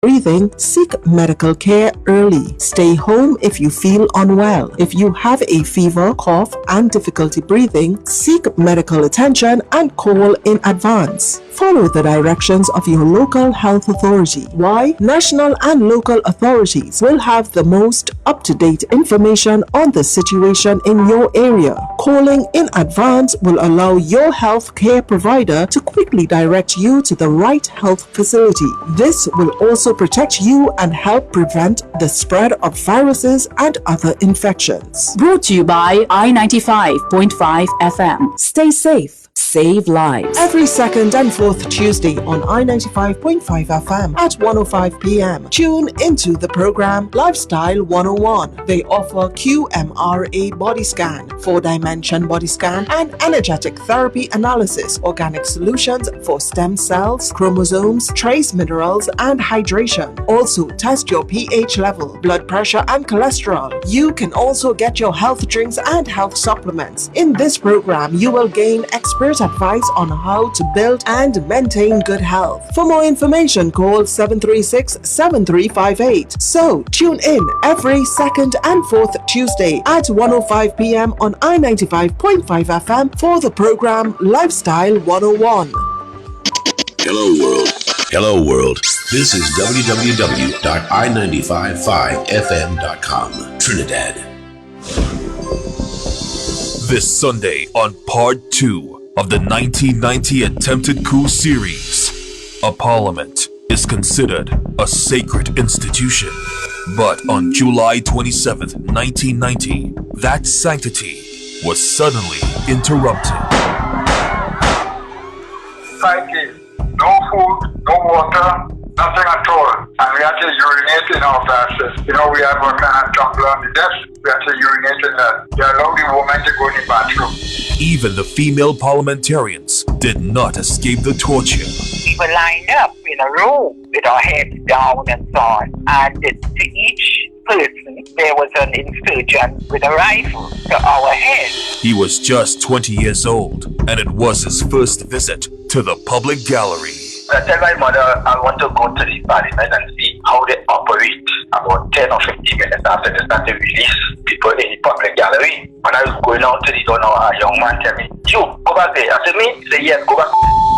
breathing, seek medical care early. Stay home if you feel unwell. If you have a fever, cough, and difficulty breathing, seek medical attention and call in advance. Follow the directions of your local health authority. Why? National and local authorities will have the most up-to-date information on the situation in your area. Calling in advance will allow your health care provider to quickly direct you to the right health facility. This will also protect you and help prevent the spread of viruses and other infections. Brought to you by I-95.5 FM. Stay safe. Save lives. Every second and fourth Tuesday on I-95.5 FM at 1:05 p.m. Tune into the program Lifestyle 101. They offer QMRA body scan, 4-dimension body scan, and energetic therapy analysis, organic solutions for stem cells, chromosomes, trace minerals, and hydration. Also, test your pH level, blood pressure, and cholesterol. You can also get your health drinks and health supplements. In this program, you will gain expert advice on how to build and maintain good health. For more information, call 736-7358. So, tune in every second and fourth Tuesday at 1:05 p.m. on I-95.5 FM for the program Lifestyle 101. Hello, world. Hello, world. This is www.i95.5fm.com, Trinidad. This Sunday on Part 2 of the 1990 attempted coup series, a parliament is considered a sacred institution. But on July 27th, 1990, that sanctity was suddenly interrupted. 5 days, no food, no water, nothing at all. And we had to urinate in our classes. You know, we had one kind of tumbler on the desk. We had to urinate in that. They allowed the women to go in the bathroom. Even the female parliamentarians did not escape the torture. We were lined up in a row with our heads down and so on. And to each person, there was an insurgent with a rifle to our head. He was just 20 years old, and it was his first visit to the public gallery. I tell my mother I want to go to the parliament and see how they operate. About 10 or 15 minutes after they start to release people in the public gallery. When I was going out to the door, a young man tell me, "You, go back there." I said, "Me?" He said, "Yes, go back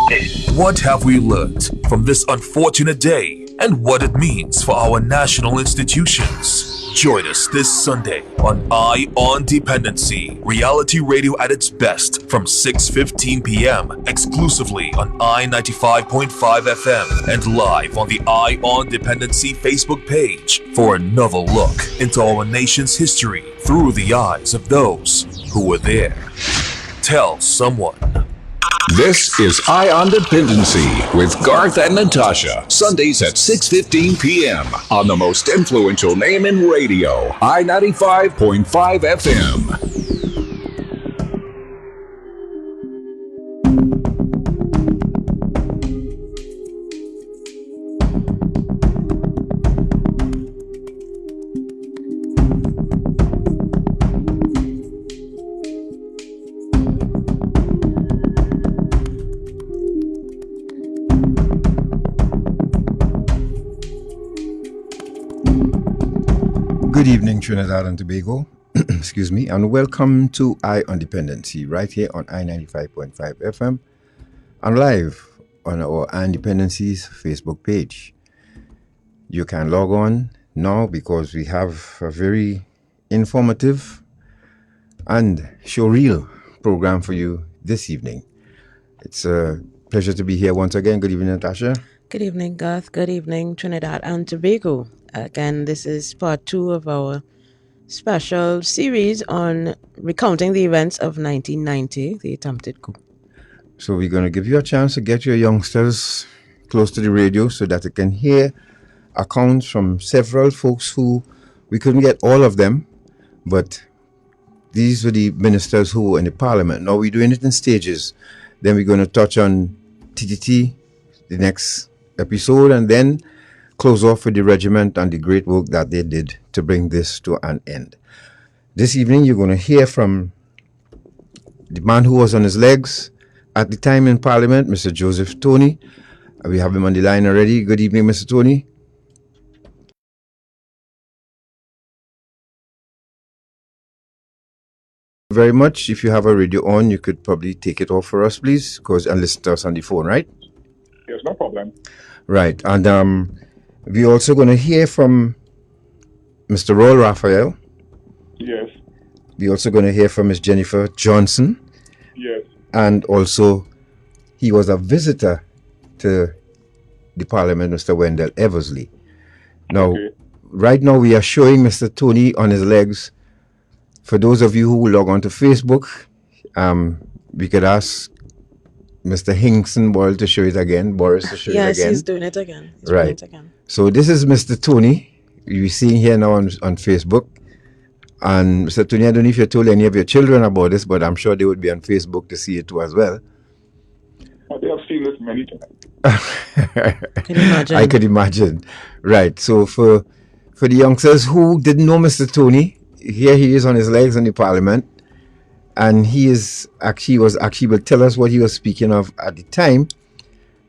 there." What have we learned from this unfortunate day and what it means for our national institutions? Join us this Sunday on Eye on Dependency, reality radio at its best from 6:15 p.m. exclusively on I-95.5 FM and live on the Eye on Dependency Facebook page for another look into our nation's history through the eyes of those who were there. Tell someone. This is Eye on Dependency with Garth and Natasha. Sundays at 6:15 p.m. on the most influential name in radio, I-95.5 FM. Good evening, Trinidad and Tobago. Excuse me, and welcome to Eye on Dependency, right here on I-95.5 FM and live on our Eye on Dependency's Facebook page. You can log on now because we have a very informative and showreel program for you this evening. It's a pleasure to be here once again. Good evening, Natasha. Good evening, Garth. Good evening, Trinidad and Tobago. Again, this is part 2 of our special series on recounting the events of 1990, the attempted coup. So we're going to give you a chance to get your youngsters close to the radio so that they can hear accounts from several folks who we couldn't get all of them, but these were the ministers who were in the parliament. Now we're doing it in stages. Then we're going to touch on TTT the next episode and then close off with the regiment and the great work that they did to bring this to an end. This evening, you're going to hear from the man who was on his legs at the time in Parliament, Mr. Joseph Toney. We have him on the line already. Good evening, Mr. Toney. very much. If you have a radio on, you could probably take it off for us, please, and listen to us on the phone, right? Yes, no problem. Right. And we're also going to hear from Mr. Rawle Raphael. Yes. We're also going to hear from Ms. Jennifer Johnson. Yes. And also, he was a visitor to the Parliament, Mr. Wendell Eversley. Now, right now we are showing Mr. Toney on his legs. For those of you who log on to Facebook, we could ask Mr. Hinkson Boyle to show it again, Boris to show it again. Yes, he's doing it again. He's right. doing it again. So this is Mr. Toney. You're seeing here now on Facebook. And Mr. Toney, I don't know if you told any of your children about this, but I'm sure they would be on Facebook to see it too as well. They have seen this many times. Can you imagine? I could imagine. Right. So for the youngsters who didn't know Mr. Toney, here he is on his legs in the Parliament, and he will tell us what he was speaking of at the time.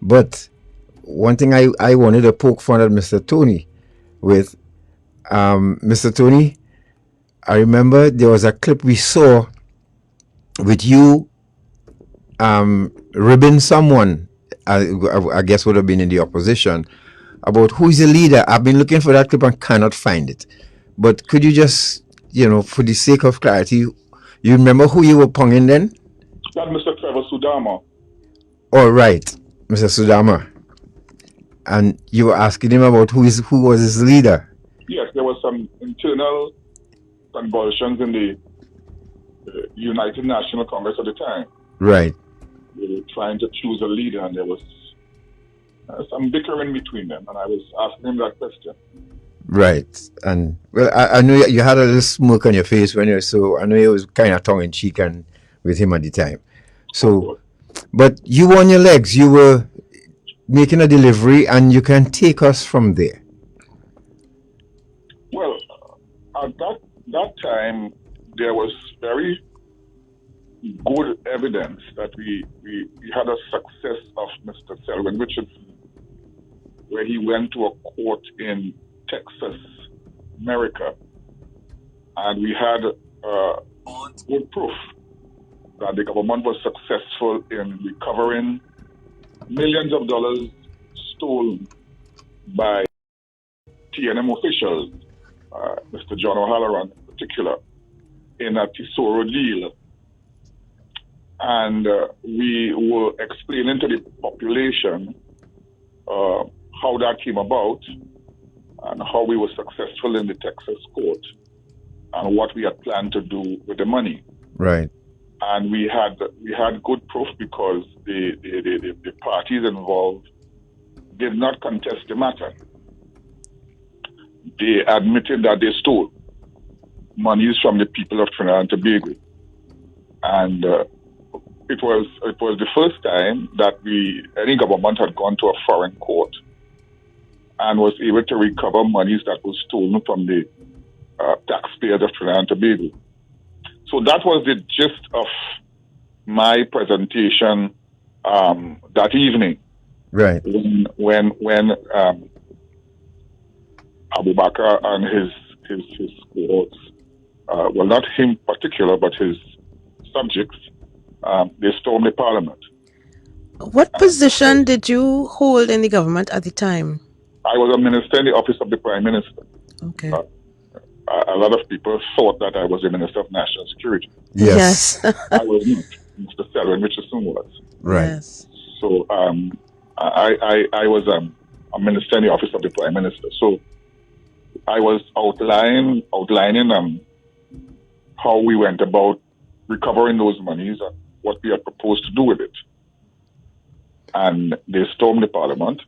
But one thing I wanted to poke fun at Mr. Toney with, Mr. Toney, I remember there was a clip we saw with you ribbing someone, I guess would have been in the opposition, about who is the leader. I've been looking for that clip and cannot find it. But could you just, for the sake of clarity, you remember who you were ponging then? That Mr. Trevor Sudama. Oh, right, Mr. Sudama. And you were asking him about who was his leader. Yes, there was some internal convulsions in the United National Congress at the time. Right. They were trying to choose a leader, and there was some bickering between them, and I was asking him that question. Right. And, well, I know you had a little smirk on your face when so I know you was kind of tongue-in-cheek with him at the time. So, but you were on your legs. You were making a delivery, and you can take us from there. Well, at that time, there was very good evidence that we had a success of Mr. Selwyn Richardson, where he went to a court in Texas, America, and we had good proof that the government was successful in recovering millions of dollars stolen by TNM officials, Mr. John O'Halloran in particular, in a Tesoro deal. And we were explaining to the population how that came about and how we were successful in the Texas court and what we had planned to do with the money. Right. And we had good proof because the parties involved did not contest the matter. They admitted that they stole monies from the people of Trinidad and Tobago. And it was the first time that any government had gone to a foreign court and was able to recover monies that were stolen from the taxpayers of Trinidad and Tobago. So that was the gist of my presentation that evening. Right. When Abu Bakr and his cohorts, well, not him in particular, but his subjects, they stormed the Parliament. What position did you hold in the government at the time? I was a minister in the office of the Prime Minister. Okay. A lot of people thought that I was the Minister of National Security. Yes. I was not. Mr. Selwyn Richardson was. Right. Yes. So I was a minister in the office of the Prime Minister. So I was outlining how we went about recovering those monies and what we had proposed to do with it. And they stormed the Parliament.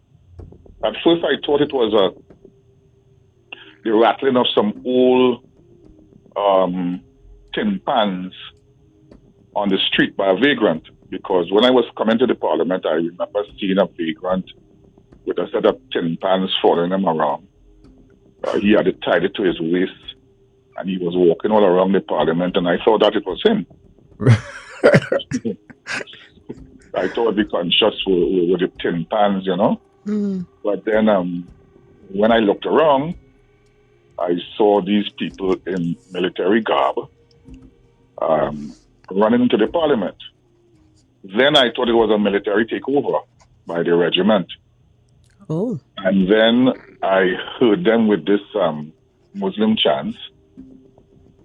At first I thought it was the rattling of some old tin pans on the street by a vagrant, because when I was coming to the Parliament, I remember seeing a vagrant with a set of tin pans following him around. He had it tied to his waist, and he was walking all around the Parliament, and I thought that it was him. I thought the conscious were the tin pans, Mm. But then when I looked around, I saw these people in military garb, running into the parliament. Then I thought it was a military takeover by the regiment. Oh. And then I heard them with this Muslim chants,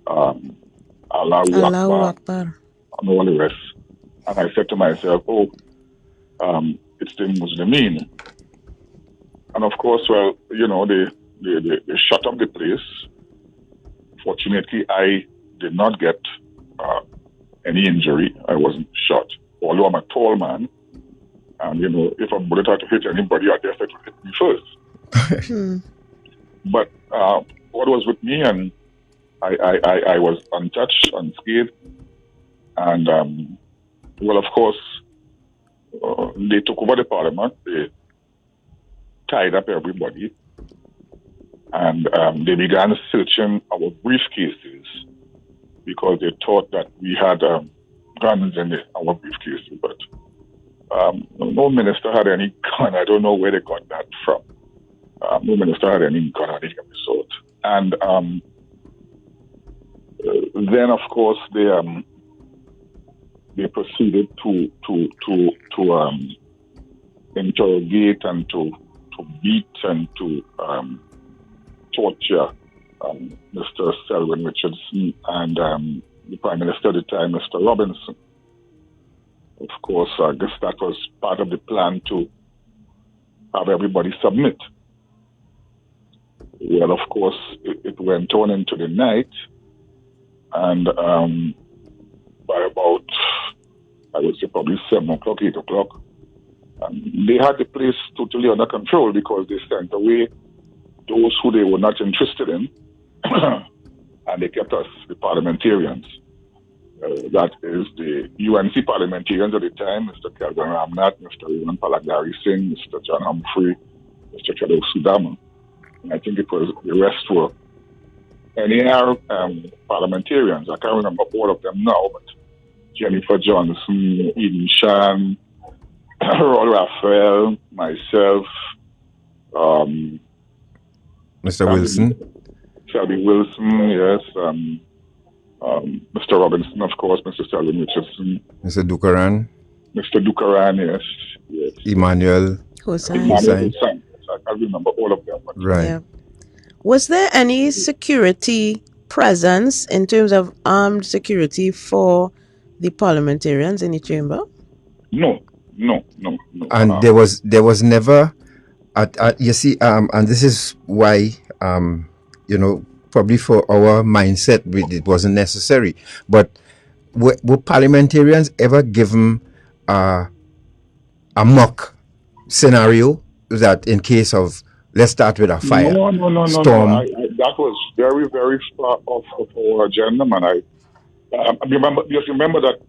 Allahu Akbar, and all the rest. And I said to myself, it's the Muslimin. And of course, well, they shut up the place. Fortunately, I did not get any injury. I wasn't shot. Although I'm a tall man, and if a bullet had to hit anybody, I guess it would hit me first. But what was with me, and I was untouched, unscathed, and well, of course, they took over the parliament. They tied up everybody, and they began searching our briefcases because they thought that we had guns in our briefcases. But no minister had any gun. I don't know where they got that from. No minister had any gun or anything of the sort. And then, of course, they proceeded to interrogate and to beat and to torture Mr. Selwyn Richardson and the Prime Minister at the time, Mr. Robinson. Of course, I guess that was part of the plan to have everybody submit. Well, of course, it went on into the night, and by about, I would say probably 7 o'clock, 8 o'clock, they had the place totally under control because they sent away those who they were not interested in, and they kept us, the parliamentarians. That is the UNC parliamentarians at the time, Mr. Kelvin Ramnath, Mr. Ivan Palagari Singh, Mr. John Humphrey, Mr. Chadok Sudama. And I think it was the rest were NAR parliamentarians. I can't remember all of them now, but Jennifer Johnson, Eden Shan, Rawle Raphael, myself, Mr. Wilson. Selby Wilson, yes. Mr. Robinson, of course, Mr. Selwyn Richardson. Mr. Dukaran. Mr. Dukaran, yes. Emmanuel Hussain. I can't remember all of them. Right. Yeah. Was there any security presence in terms of armed security for the parliamentarians in the chamber? No. And there was never, you see, and this is why, probably for our mindset, it wasn't necessary. But were parliamentarians ever given a mock scenario that in case of, let's start with a fire? No. Storm. That was very, very far off of our agenda, man. I remember that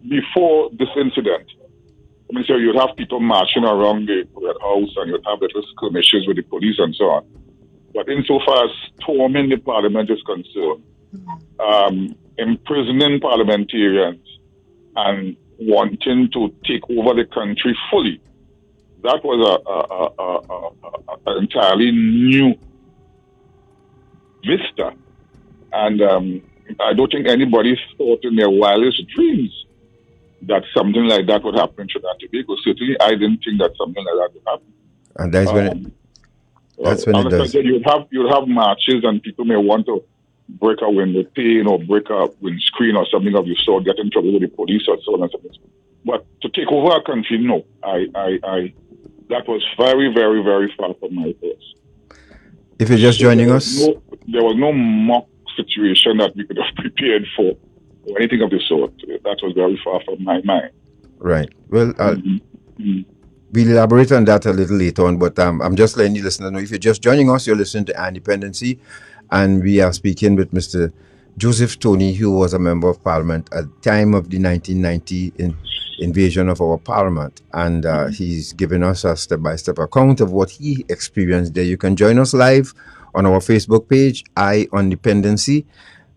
before this incident, so you'd have people marching around the Red House and you'd have little skirmishes with the police and so on. But insofar as storming the parliament is concerned, imprisoning parliamentarians and wanting to take over the country fully, that was an entirely new vista. And I don't think anybody thought in their wildest dreams that something like that would happen in Trinidad and Tobago. Certainly, I didn't think that something like that would happen. And that's when it does. You'd have marches and people may want to break a window pane or break a windscreen or something of the sort, get in trouble with the police or so on and so forth. But to take over a country, no. That was very, very, very far from my thoughts. If you're just joining us, there was no mock situation that we could have prepared for or anything of the sort. That was very far from my mind. Right. Well, we'll elaborate on that a little later on, but I'm just letting you listeners know, if you're just joining us, you're listening to Independency, and we are speaking with Mr. Joseph Toney, who was a member of Parliament at the time of the 1990 invasion of our Parliament, and he's given us a step-by-step account of what he experienced there. You can join us live on our Facebook page, I on Dependency,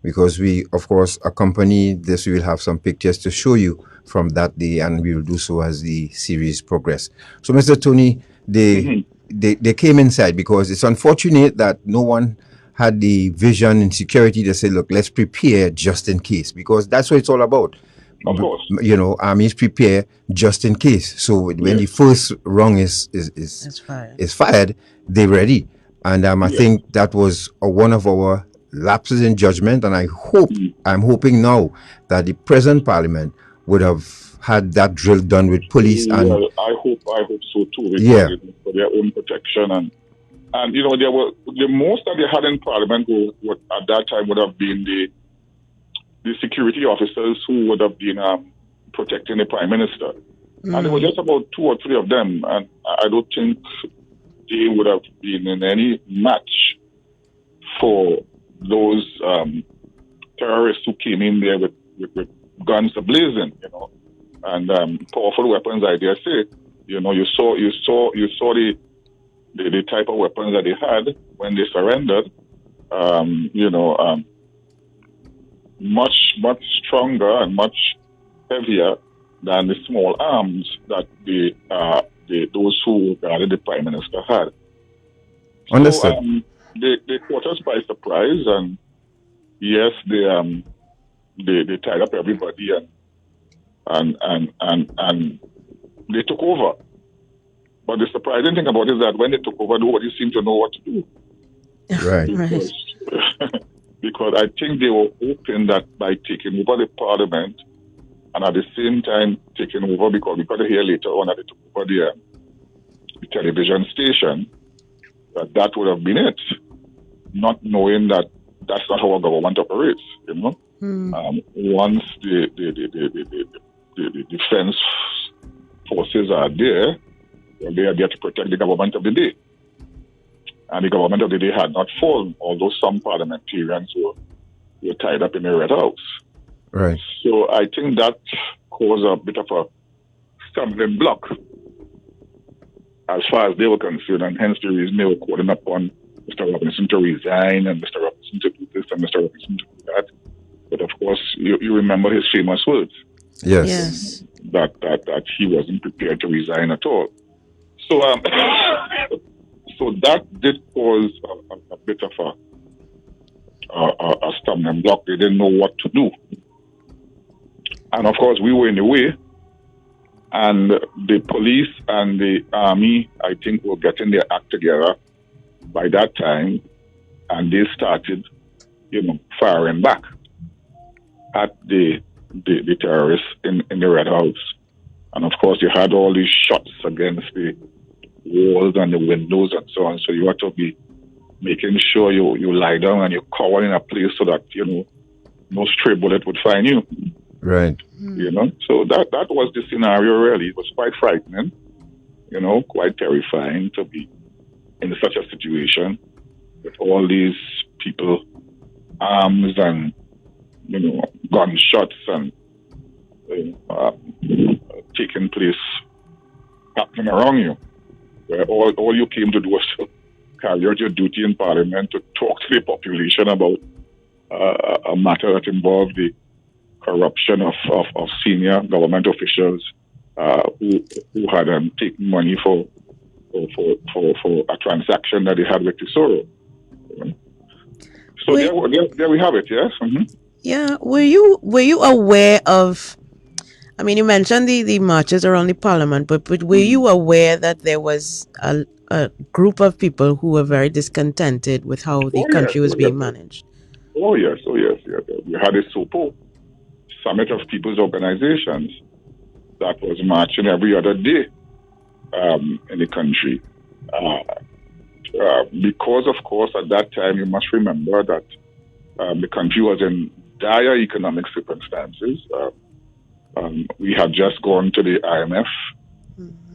because we, of course, accompany this. We will have some pictures to show you from that day, and we will do so as the series progress. So, Mr. Toney, they came inside because it's unfortunate that no one had the vision in security to say, look, let's prepare just in case, because that's what it's all about. Of course. You know, armies prepare just in case. So when the first rung is fired, they're ready. And I think that was one of our lapses in judgment. And I'm hoping now that the present parliament would have had that drill done with police. And I hope so too. Because for their own protection and you know, there were the most that they had in parliament would at that time would have been the security officers who would have been protecting the prime minister. And there were just about 2 or 3 of them, and I don't think they would have been in any match for those terrorists who came in there with guns ablazing, you know, and powerful weapons. I dare say, you know, you saw the type of weapons that they had when they surrendered. You know, much stronger and much heavier than the small arms that those who guarded the prime minister had. Understood. So, they caught us by surprise, and yes, they tied up everybody and they took over. But the surprising thing about it is that when they took over, nobody seemed to know what to do. Right. Because I think they were hoping that by taking over the parliament and at the same time taking over, because we got to hear later on that they took over the television station, that would have been it. Not knowing that that's not how our government operates, you know. Once the defense forces are there, they are there to protect the government of the day. And the government of the day had not fallen, although some parliamentarians were tied up in the Red House. Right. So I think that caused a bit of a stumbling block as far as they were concerned, and hence the reason they were calling upon Mr. Robinson to resign and Mr. Robinson to do this and Mr. Robinson to do that. But of course, you remember his famous words. Yes. That he wasn't prepared to resign at all. So so that did cause a bit of a stumbling block. They didn't know what to do. And of course, we were in the way. And the police and the army, I think, were getting their act together by that time. And they started, you know, firing back at the terrorists in the Red House. And of course, you had all these shots against the walls and the windows and so on. So you had to be making sure you lie down and you cower in a place so that, you know, no stray bullet would find you. Right. You know, so that was the scenario, really. It was quite frightening, you know, quite terrifying to be in such a situation with all these people, arms and, you know, gunshots and taking place happening around you, where all you came to do was to carry out your duty in Parliament to talk to the population about a matter that involved the corruption of senior government officials who had taken money for a transaction that they had with Tesoro. So there we have it. Yes. Mm-hmm. Yeah. Were you aware of? I mean, you mentioned the marches around the Parliament, but were you aware that there was a group of people who were very discontented with how the country was being managed? Oh yes. We had a SOPO, Summit of People's Organizations, that was marching every other day in the country. Because, of course, at that time, you must remember that the country was in dire economic circumstances. We had just gone to the IMF,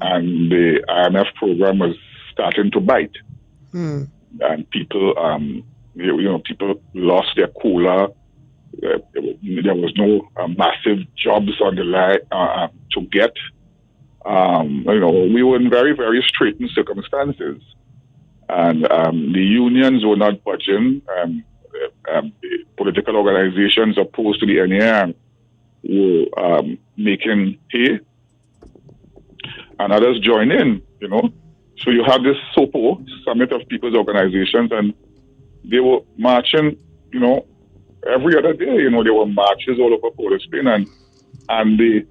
and the IMF program was starting to bite. And people, people lost their cooler. There was no massive jobs on the line to get. We were in very, very straitened circumstances. And the unions were not budging. The political organizations opposed to the NAR were making hay. And others joined in, you know. So you have this SOPO, Summit of People's Organizations, and they were marching, every other day. There were marches all over Port of Spain, and the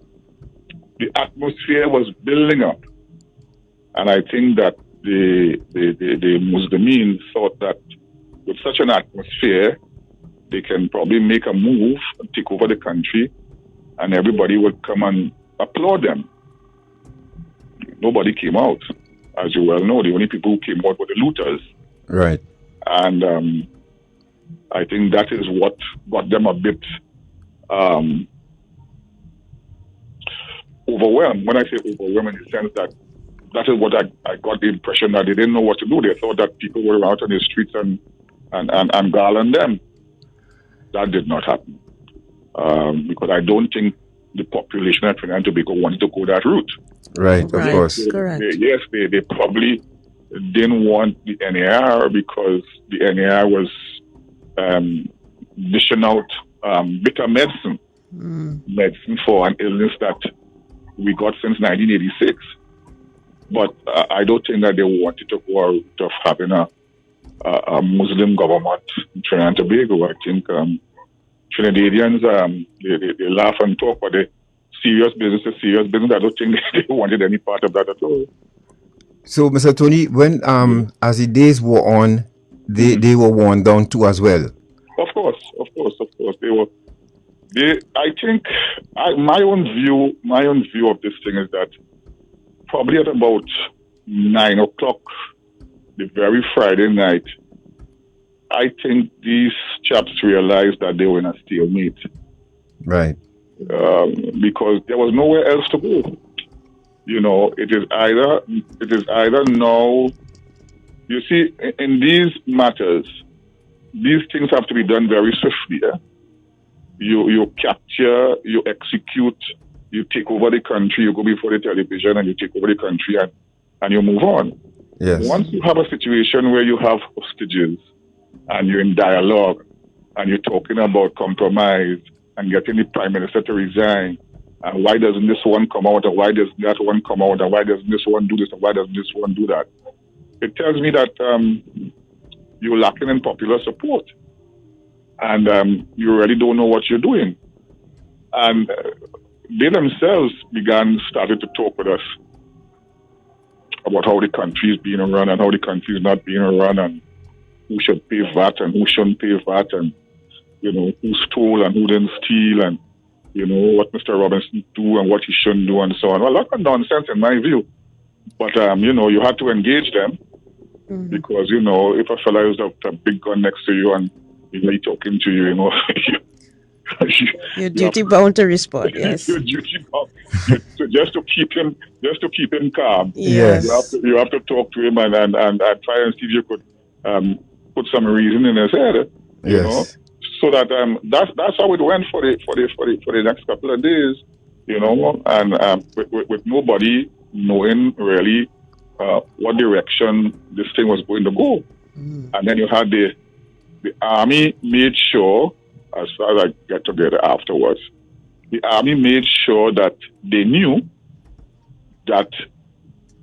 atmosphere was building up. And I think that the Muslims thought that with such an atmosphere, they can probably make a move and take over the country, and everybody would come and applaud them. Nobody came out, as you well know. The only people who came out were the looters. Right. And I think that is what got them a bit overwhelmed. When I say overwhelmed, in the sense that is what I got the impression that they didn't know what to do. They thought that people were out on the streets and garland them. That did not happen. Because I don't think the population of Trinidad and Tobago wanted to go that route. Right, of course. Correct. They probably didn't want the NAR because the NAR was dishing out bitter medicine for an illness that we got since 1986. But I don't think that they wanted to go out of having a Muslim government in Trinidad and Tobago. I think Trinidadians, they laugh and talk, but the serious business is serious business. I don't think they wanted any part of that at all. So, Mr. Toney, when as the days wore on, they were worn down too as well. Of course. They were. I think my own view of this thing is that probably at about 9 o'clock, the very Friday night, I think these chaps realized that they were in a stalemate. Right. Because there was nowhere else to go. It is either now. You see, in these matters, these things have to be done very swiftly. Yeah? You capture, you execute, you take over the country, you go before the television and you take over the country and you move on. Yes. Once you have a situation where you have hostages and you're in dialogue and you're talking about compromise and getting the Prime Minister to resign, and why doesn't this one come out, and why doesn't that one come out, and why doesn't this one do this, and why doesn't this one do that? It tells me that you're lacking in popular support. And you really don't know what you're doing. And they themselves started to talk with us about how the country is being run and how the country is not being run, and who should pay VAT and who shouldn't pay VAT, and who stole and who didn't steal, and what Mr. Robinson do and what he shouldn't do, and so on. Well, a lot of nonsense in my view. But you had to engage them because if a fellow is a big gun next to you and he's talking to you, you're duty bound to respond. Yes. You're duty bound. just to keep him calm. Yes. You have to talk to him and try and see if you could put some reason in his head. Yes. So that that's how it went for the next couple of days. And with nobody knowing really what direction this thing was going to go. And then you had the army made sure, as far as I get together afterwards, the army made sure that they knew that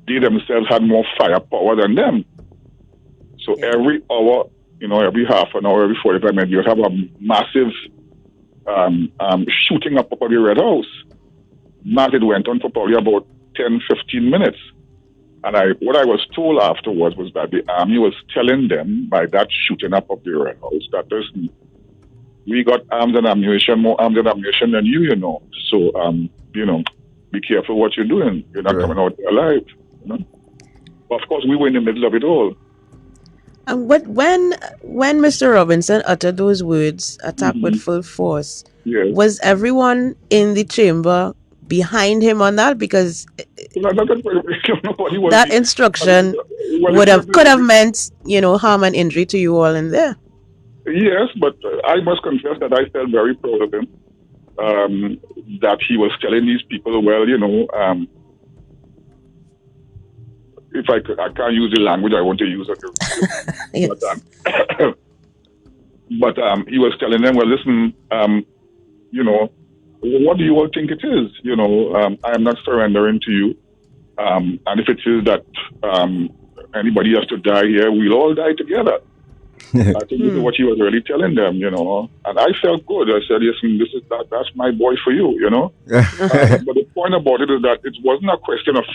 they themselves had more firepower than them. So every hour, every half an hour, every 45 minutes, you have a massive shooting up of the Red House. It went on for probably about 10, 15 minutes. And what I was told afterwards was that the army was telling them by that shooting up of the Red House that listen, we got arms and ammunition, more arms and ammunition than you, So, be careful what you're doing. You're not coming out alive. But of course, we were in the middle of it all. And when Mr. Robinson uttered those words, attack with full force, was everyone in the chamber behind him on that? Because that instruction could have meant harm and injury to you all in there. Yes, but I must confess that I felt very proud of him. That he was telling these people, if I can't use the language I want to use it. Yes. But he was telling them, well, listen, what do you all think it is? I am not surrendering to you. And if it is that anybody has to die here, we'll all die together. I think this is what he was really telling them, you know. And I felt good. I said, listen, that's my boy for you, you know. But the point about it is that it wasn't a question of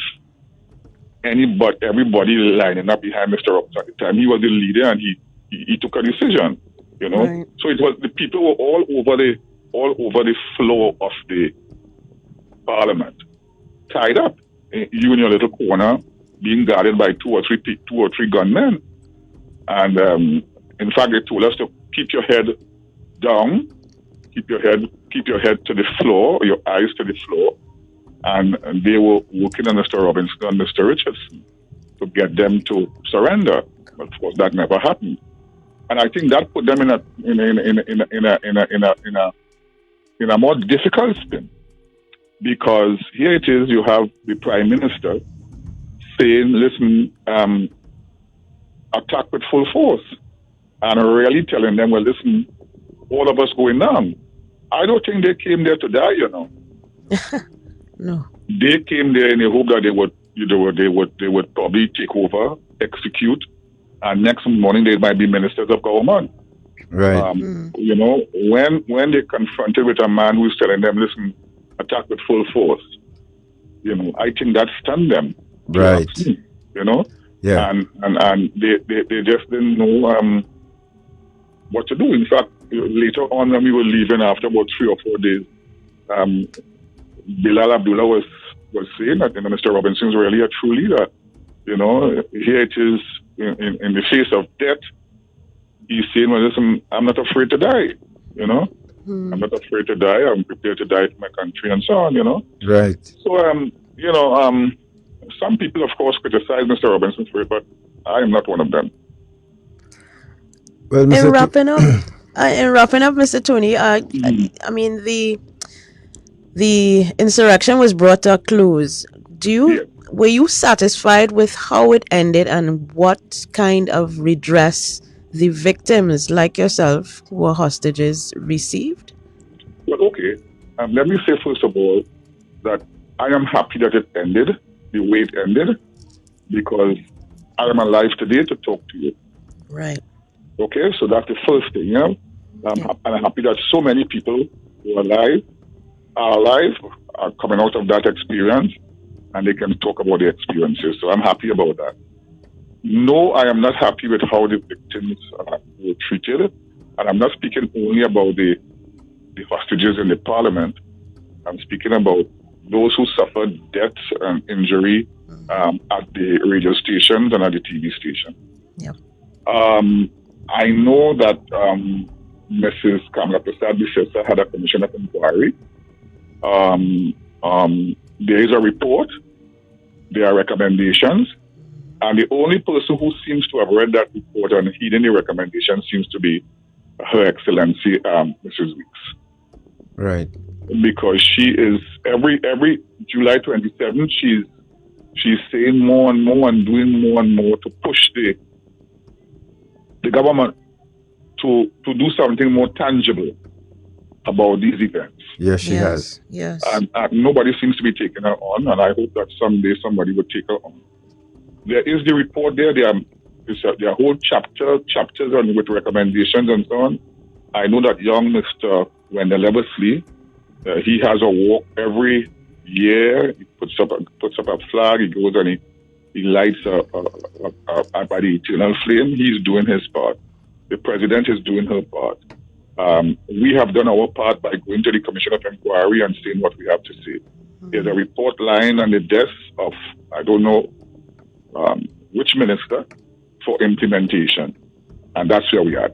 everybody lining up behind Mr. Roberts at the time. He was the leader, and he took a decision, you know. Right. So it was the people were all over the floor of the Parliament, tied up. You in your little corner, being guarded by two or three gunmen. And in fact, they told us to keep your head down, keep your head to the floor, your eyes to the floor. And they were working on Mr. Robinson and Mr. Richardson to get them to surrender. But of course, that never happened. And I think that put them in a more difficult spin, because here it is, you have the Prime Minister saying, listen, attack with full force, and really telling them, well, listen, all of us going down. I don't think they came there to die, you know. No. They came there in the hope that they would probably take over, execute, and next morning they might be ministers of government. Right. You know, when they're confronted with a man who's telling them, listen, attack with full force, you know, I think that stunned them. Right. You know? Yeah. And they just didn't know what to do. In fact, later on when we were leaving after about 3 or 4 days, Bilal Abdullah was saying that, you know, Mr. Robinson's really a true leader. You know, here it is in the face of death. He's saying, well, listen, I'm not afraid to die, you know. I'm not afraid to die. I'm prepared to die for my country and so on, you know. Right. So, you know, some people, of course, criticize Mr. Robinson for it, but I am not one of them. Well, in wrapping up, Mr. Toney, I mean, the insurrection was brought to a close. Were you satisfied with how it ended, and what kind of redress the victims like yourself who were hostages received? Well, okay. Let me say first of all that I am happy that it ended the way it ended, because I am alive today to talk to you. Right. Okay, so that's the first thing, you know. I'm happy that so many people who are alive, are coming out of that experience, and they can talk about their experiences. So I'm happy about that. No, I am not happy with how the victims were treated. And I'm not speaking only about the hostages in the Parliament. I'm speaking about those who suffered death and injury at the radio stations and at the TV station. Yep. I know that Mrs. Kamala Prasad Bissessa had a commission of inquiry. There is a report. There are recommendations. And the only person who seems to have read that report and heeding the recommendation seems to be Her Excellency, Mrs. Weeks. Right. Because she is, every July 27th, she's saying more and more and doing more and more to push the government to do something more tangible about these events. Yes, she has. Yes. And nobody seems to be taking her on, and I hope that someday somebody will take her on. There is the report there. There are whole chapters on with recommendations and so on. I know that young Mr. Wendell Eversley, he has a walk every year. He puts up a flag. He goes and he lights by the eternal flame. He's doing his part. The president is doing her part. We have done our part by going to the Commission of Inquiry and saying what we have to say. There's a report lying on the desk of, I don't know which minister, for implementation. And that's where we are at.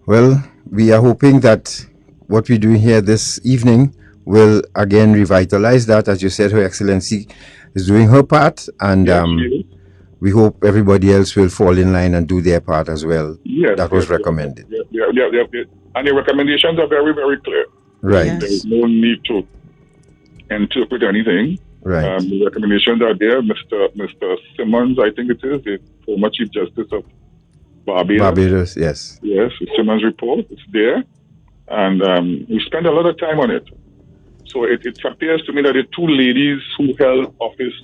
Well, we are hoping that what we're doing here this evening will again revitalize that. As you said, Her Excellency is doing her part, and we hope everybody else will fall in line and do their part as well. Yes, that was recommended. Yeah. And the recommendations are very, very clear. Right. Yes. There's no need to interpret anything. Right. The recommendations are there. Mr. Simmons, I think it is, the former Chief Justice of Barbados, yes. Yes, the Simmons report, it's there. And we spent a lot of time on it. So it appears to me that the two ladies who held office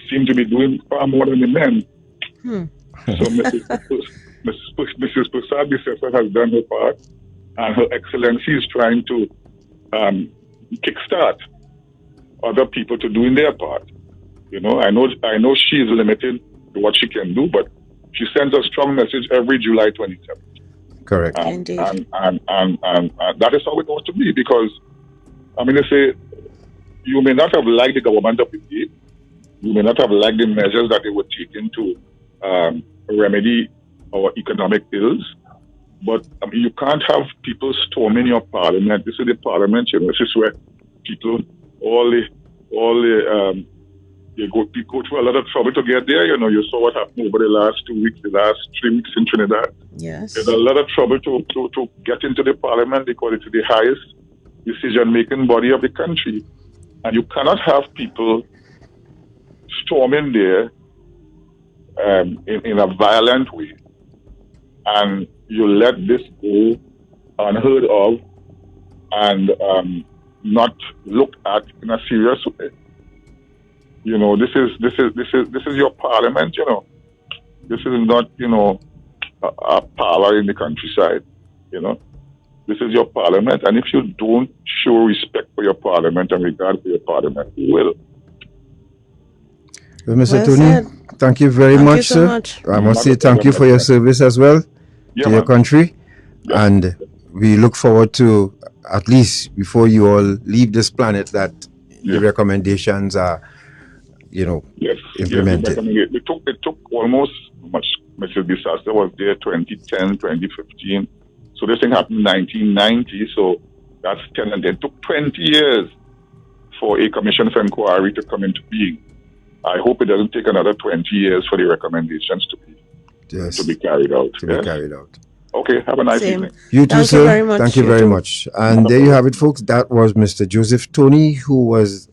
seem to be doing far more than the men. So Mrs. Prasad Bissessa has done her part, and Her Excellency is trying to kickstart other people to doing their part. You know, I know she is limited to what she can do, but she sends a strong message every July 27th. Correct. Indeed. And that is how it ought to be, because, I mean, they say, you may not have liked the government of the day, you may not have liked the measures that they were taking to remedy our economic ills, but I mean, you can't have people storming your parliament. This is the parliament, you know, this is where people, they go through a lot of trouble to get there. You know, you saw what happened over the last 2 weeks, the last 3 weeks in Trinidad. Yes. There's a lot of trouble to get into the parliament because it's the highest decision-making body of the country. And you cannot have people storming there in a violent way, and you let this go unheard of and not looked at in a serious way. You know, this is your parliament. You know, this is not a parlor in the countryside. You know, this is your parliament, and if you don't show respect for your parliament and regard for your parliament, who will? Well, Mr. Well Toney, said. thank you very Thank much, you so sir. much. I must say thank you for your service as well to your man. country. Yeah. And we look forward to, at least before you all leave this planet, that the recommendations are, implemented. It took almost much. Mrs. Disaster was there 2010, 2015. So this thing happened in 1990. So that's 10, and it took 20 years for a commission of inquiry to come into being. I hope it doesn't take another 20 years for the recommendations to be carried out. Okay, have a nice evening. You too, Thank sir. you very much. Thank you very much. And there you have it, folks. That was Mr. Joseph Toney, who was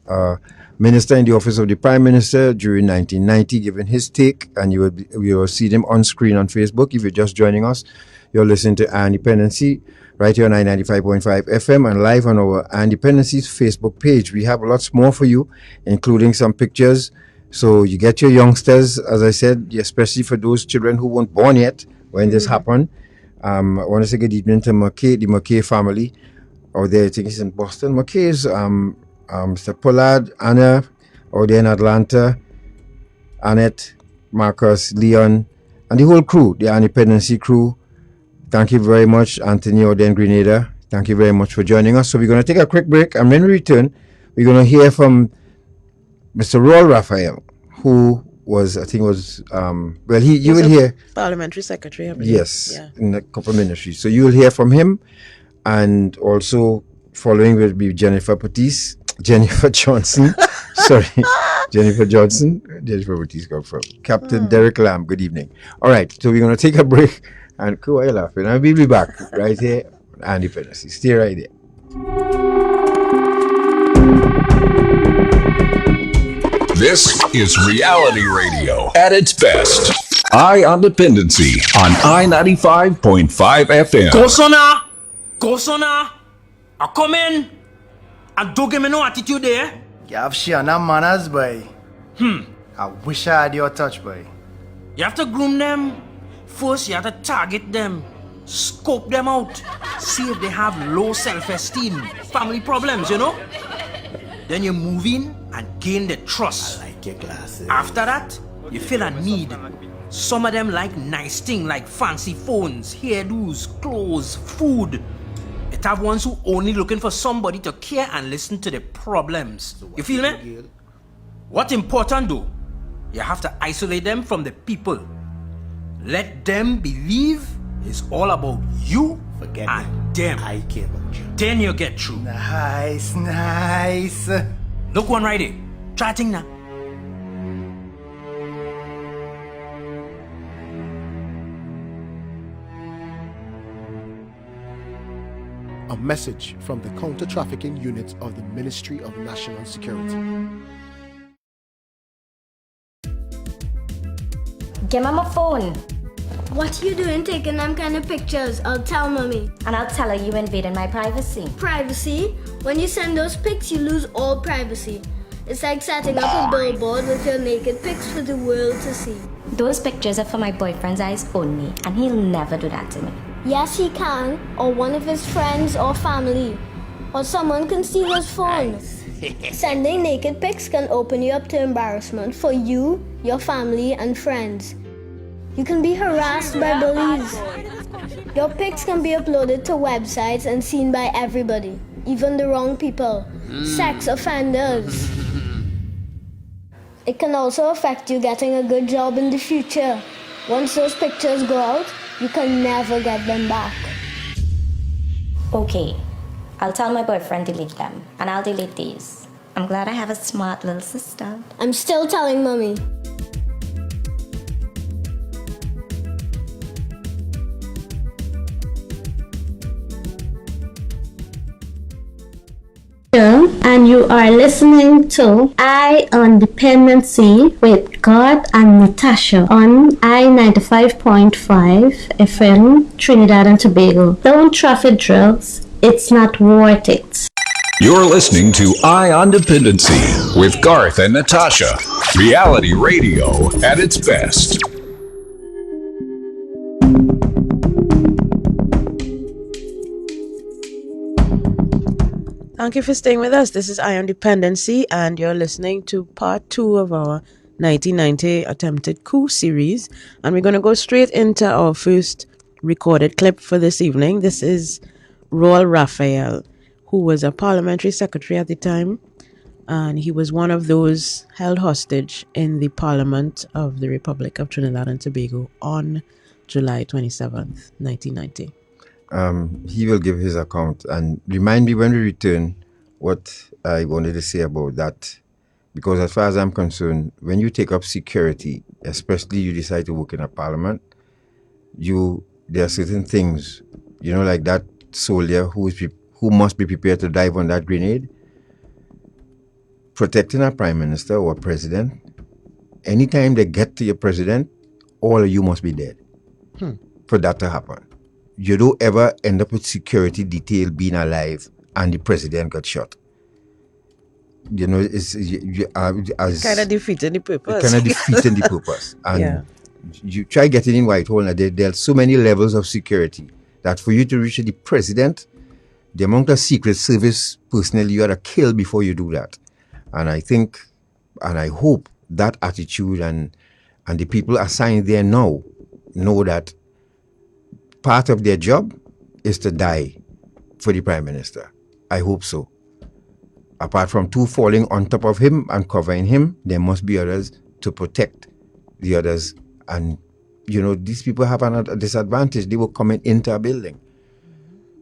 Minister in the Office of the Prime Minister during 1990, giving his take. And you will see them on screen on Facebook. If you're just joining us, you're listening to Our Dependency right here on 95.5 FM and live on our Our Dependency's Facebook page. We have lots more for you, including some pictures. So you get your youngsters, as I said, especially for those children who weren't born yet when this happened. I want to say good evening to McKay, the McKay family out there. I think it's in Boston. McKay's, Mr. Pollard, Anna, out there in Atlanta, Annette, Marcus, Leon, and the whole crew, the Independency crew. Thank you very much, Anthony out there in Grenada. Thank you very much for joining us. So we're going to take a quick break, and when we return, we're going to hear from Mr. Rawle Raphael, who was, I think you will hear Parliamentary Secretary, I believe. Yes, in a couple of ministries. So you will hear from him, and also following will be Jennifer Johnson. Sorry, Jennifer Baptiste come from Captain Derek Lamb. Good evening. All right, so we're going to take a break, and cool, why are you laughing? And we'll be back right here on Dependency. Stay right there. This is reality radio at its best. Eye on Dependency on I-95.5 FM. Kosona, I come in and don't give me no attitude there. You have share no manners, boy. I wish I had your touch, boy. You have to groom them. First, you have to target them. Scope them out. See if they have low self-esteem, family problems, Then you move in and gain the trust. I like your glasses. After that, you feel a need. Some of them like nice things like fancy phones, hairdos, clothes, food. It have ones who only looking for somebody to care and listen to the problems. You feel me? What's important though, you have to isolate them from the people. Let them believe it's all about you and them. I care about you. Then you get through. Nice. Look one right here. Try a thing now. A message from the counter-trafficking unit of the Ministry of National Security. Give me my phone. What you doing taking them kind of pictures? I'll tell mommy. And I'll tell her you invaded my privacy. Privacy? When you send those pics, you lose all privacy. It's like setting up a billboard with your naked pics for the world to see. Those pictures are for my boyfriend's eyes only, and he'll never do that to me. Yes, he can, or one of his friends or family, or someone can steal his phone. Sending naked pics can open you up to embarrassment for you, your family, and friends. You can be harassed by bullies. Your pics can be uploaded to websites and seen by everybody, even the wrong people, sex offenders. It can also affect you getting a good job in the future. Once those pictures go out, you can never get them back. Okay, I'll tell my boyfriend delete them, and I'll delete these. I'm glad I have a smart little sister. I'm still telling Mommy. And you are listening to I on Dependency with God and Natasha on I-95.5 FM, Trinidad and Tobago. Don't traffic drugs. It's not worth it. You're listening to Eye on Dependency with Garth and Natasha. Reality radio at its best. Thank you for staying with us. This is I Am Dependency, and you're listening to part 2 of our 1990 attempted coup series. And we're going to go straight into our first recorded clip for this evening. This is Rawle Raphael, who was a parliamentary secretary at the time, and he was one of those held hostage in the Parliament of the Republic of Trinidad and Tobago on July 27th, 1990. He will give his account and remind me when we return what I wanted to say about that. Because as far as I'm concerned, when you take up security, especially you decide to work in a parliament, there are certain things, like that soldier who must be prepared to dive on that grenade. Protecting a prime minister or a president, anytime they get to your president, all of you must be dead for that to happen. You don't ever end up with security detail being alive and the president got shot. It's kind of defeating the purpose. Kind of defeating the purpose. And you try getting in Whitehall, and there are so many levels of security that for you to reach the president, the amount of Secret Service personnel you gotta kill before you do that. And I think, and I hope that attitude and the people assigned there now know that part of their job is to die for the prime minister. I hope so. Apart from two falling on top of him and covering him, there must be others to protect the others. And, these people have a disadvantage. They were coming into a building.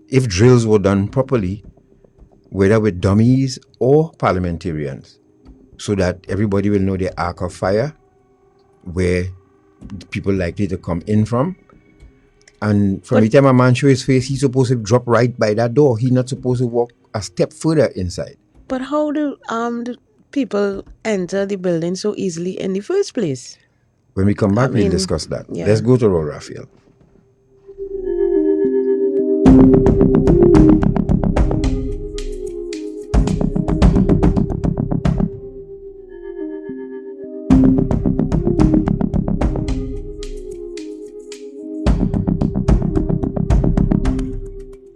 If drills were done properly, whether with dummies or parliamentarians, so that everybody will know the arc of fire, where people likely to come in from. And from the time a man shows his face, he's supposed to drop right by that door. He's not supposed to walk a step further inside. But how do armed people enter the building so easily in the first place? When we come back, we'll discuss that. Yeah. Let's go to Rawle Raphael.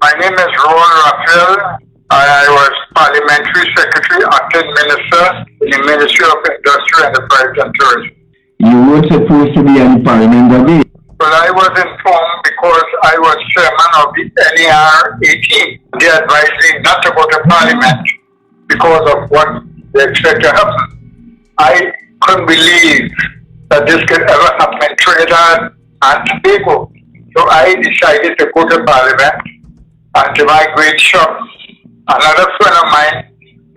My name is Rawle Raphael. I was Parliamentary Secretary, Acting Minister in the Ministry of Industry, Enterprise and Tourism. You were supposed to be in Parliament that day. Well, I was informed because I was chairman of the NER 18. They advised me not to go to Parliament because of what they expect to happen. I couldn't believe that this could ever happen in Trinidad and Tobago. So I decided to go to Parliament. And to my great shock, another friend of mine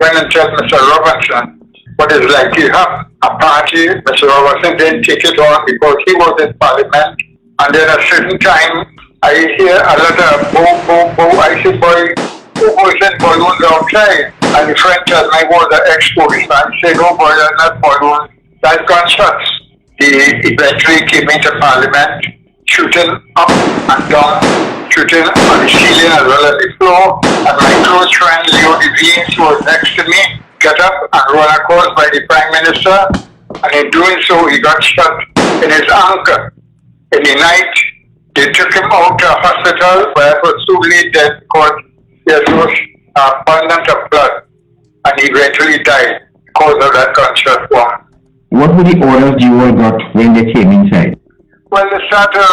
went and told Mr. Robinson what is likely to happen. Apparently, Mr. Robinson didn't take it on because he was in Parliament. And then at a certain time, I hear a lot of boom, boom, boom. I said, boy, who was in balloons outside? And the friend told me was an ex-policeman. I said, oh boy, that's not balloons, that's gunshots. They eventually came into Parliament, shooting up and down, shooting on the ceiling as well as the floor. And my close friend Leo Devine, who was next to me, got up and run across by the Prime Minister And in doing so, he got shot in his ankle. In the night, they took him out to a hospital where it was too late dead because there was abundance of blood. And he eventually died because of that gunshot wound. What were the orders you all got when they came inside? Well, they started to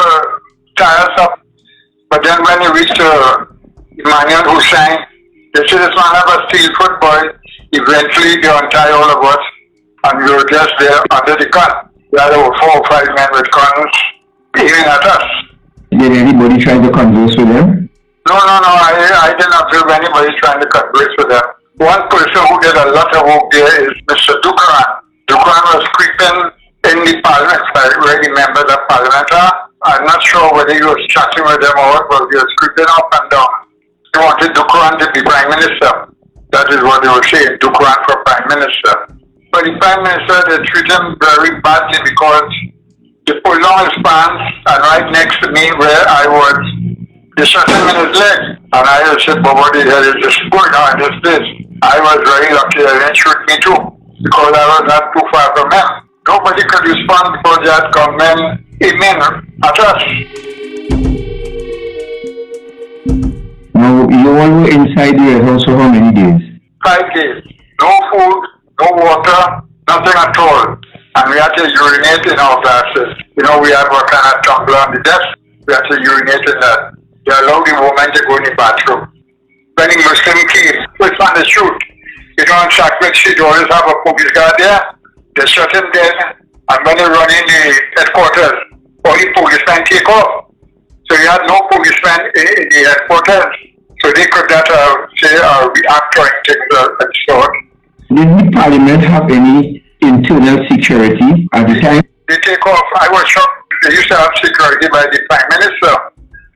tie us up. But then when they reached Emmanuel Hussein, they said, this man have a steel foot, boy. Eventually, they untie all of us. And we were just there under the gun. There were 4 or 5 men with guns aiming at us. Did anybody try to converse with them? No. I didn't observe anybody trying to converse with them. One person who did a lot of work there is Mr. Dukran. Dukran was creeping in the parliament side where the members of parliament are. I'm not sure whether he was chatting with them or what, but he was creeping up and down. He wanted Dukran to be prime minister. That is what they were saying, Dukran for prime minister. But the prime minister, they treat him very badly because they pulled down his pants and right next to me where I was, they shot him in his leg. And I said, but what the hell is this going on in this place? I was very lucky they didn't shoot me too because I was not too far from him. Nobody could respond because they had gunmen aiming at us. Now, you all were inside the house for how many days? 5 days. No food, no water, nothing at all. And we had to urinate in our glasses. You know, we had what kind of tumbler on the desk. We had to urinate in that. They allowed the woman to go in the bathroom. When the Muslim came, which one to shoot? You know, in Sacred Street, you always have a police guard there. They shut him dead. And when they run in the headquarters, all the policemen take off. So you had no policemen in the headquarters. So they could not react or anything of that sort. Did the parliament have any internal security at the time? They take off. I was shocked. They used to have security by the prime minister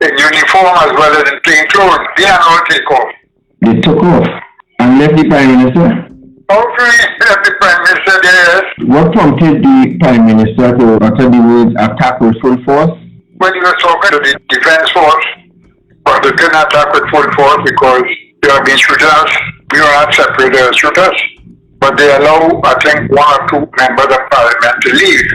in uniform as well as in plain clothes. They had all take off. They took off and left the prime minister? Hopefully, left the prime minister there. What prompted the prime minister to utter the words attack with full force? When he was talking to the defense force, but they couldn't attack with full force because they have been shooting us. We were not separate shooters. But they allow, I think, 1 or 2 members of parliament to leave.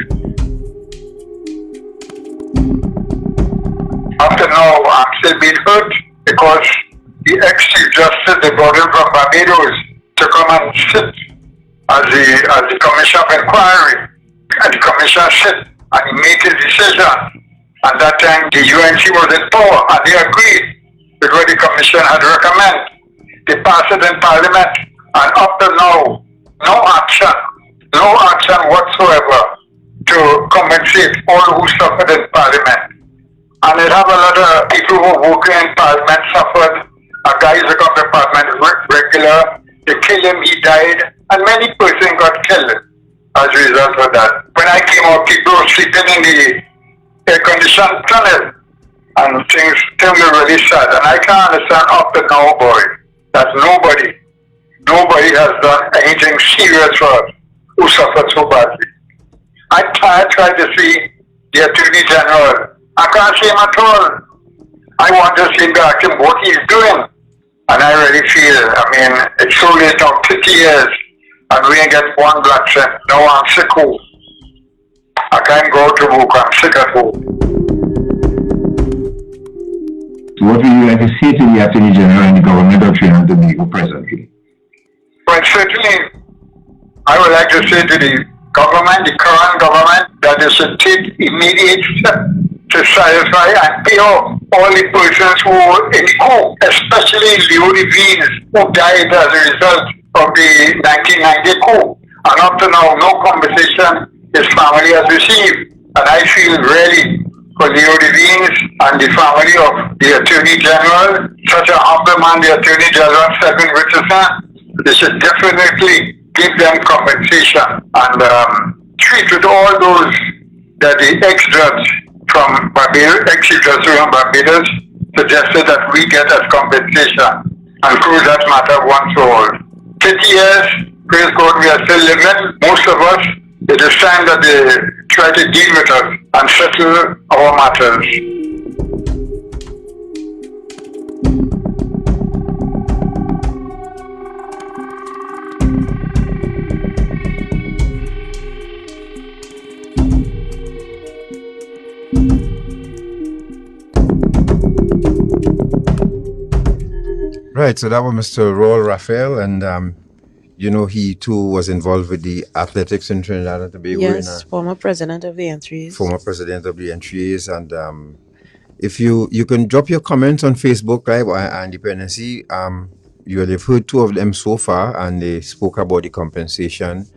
After now, I'm still being hurt because the ex-chief justice, they brought him from Barbados to come and sit as the commission of inquiry. And the commission sit and he made his decision. And that time the UNC was in power and they agreed because the commission had recommended. They passed it in parliament and up to now, no action whatsoever to compensate all who suffered in parliament. And it have a lot of people who are working in parliament suffered. A guy who come to parliament regular, they killed him, he died, and many persons got killed as a result of that. When I came out, people were sleeping in the air-conditioned tunnel, and things were really sad. And I can't understand up to now, boy, that nobody has done anything serious for us who suffered so badly. I tried to see the Attorney General. I can't see him at all. I want to see him back him what he's doing. And I really feel, it's so late now, 50 years, and we ain't get 1 black cent. No, I'm sick. I can't go to work, I'm sick at home. What would you like to say to the Attorney General and the government of Trinidad and Tobago presently? Well, certainly, I would like to say to the government, the current government, that they should take immediate steps to satisfy and pay off all the persons who were in the coup, especially Leo Devines, who died as a result of the 1990 coup. And up to now, no compensation his family has received. And I feel really for Leo Devines and the family of the Attorney General, such a humble man, the Attorney General, Stephen Richardson, they should definitely give them compensation and treat with all those that the ex-judge from Barbados, ex-chief judge from Barbados, suggested that we get as compensation and close that matter once for all. 50 years, praise God, we are still living, most of us. It is time that they try to deal with us and settle our matters. Right, so that was Mr. Rawle Raphael, and he too was involved with the athletics in Trinidad and Tobago. Yes, former president of the entries. Former president of the entries, and if you can drop your comments on Facebook, right, and Dependency. You have heard two of them so far, and they spoke about the compensation.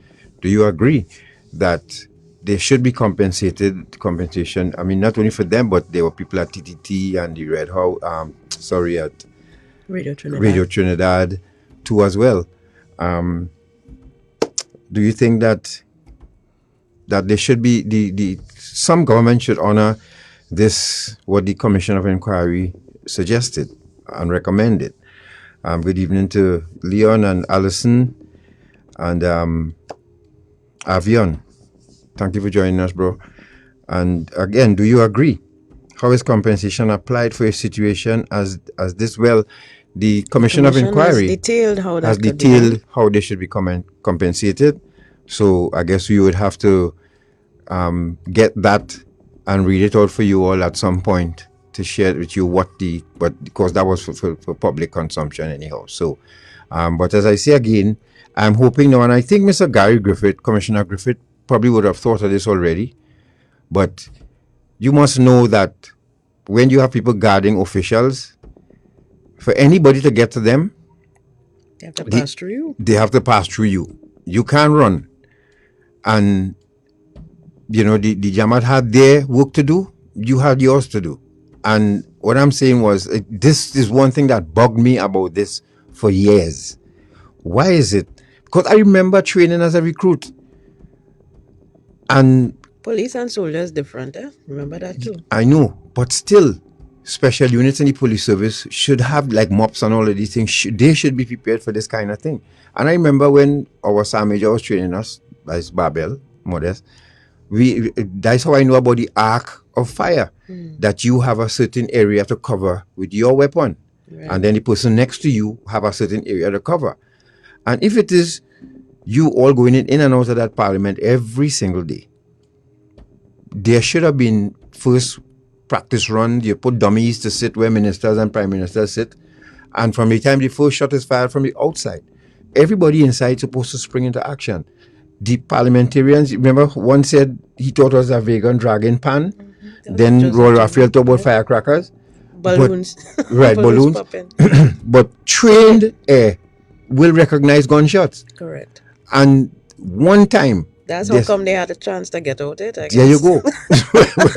Do you agree that there should be compensation? I mean, not only for them, but there were people at TTT and the Red House. At Radio Trinidad too as well. Do you think that there should be some government should honor this, what the Commission of Inquiry suggested and recommended? Good evening to Leon and Allison and Avion. Thank you for joining us, bro. And again, do you agree? How is compensation applied for a situation as this? Well, the Commission of Inquiry has detailed how they should be compensated. So I guess we would have to get that and read it out for you all at some point to share with you because that was for public consumption anyhow. So, but as I say again, I'm hoping now, and I think Mr. Commissioner Griffith, probably would have thought of this already, but you must know that when you have people guarding officials, for anybody to get to them, they have to pass through you. They have to pass through you. You can't run. And, the Jamaat had their work to do, you had yours to do. And what I'm saying was, this is one thing that bugged me about this for years. Why is it? Because I remember training as a recruit. And police and soldiers different, eh? Remember that too. I know, but still, special units in the police service should have like mops and all of these things. They should be prepared for this kind of thing. And I remember when our Sergeant Major was training us, as Babel, Modest, that's how I know about the arc of fire, that you have a certain area to cover with your weapon. Right. And then the person next to you have a certain area to cover. And if it is you all going in and out of that parliament every single day, there should have been first practice run. You put dummies to sit where ministers and prime ministers sit. And from the time the first shot is fired from the outside, everybody inside is supposed to spring into action. The parliamentarians, remember, one said he thought it was a vegan dragon pan. Then Raphael talked about firecrackers. Balloons. Balloons. But trained air will recognize gunshots. Correct. And one time. That's how come they had a chance to get out it, I guess. There you go.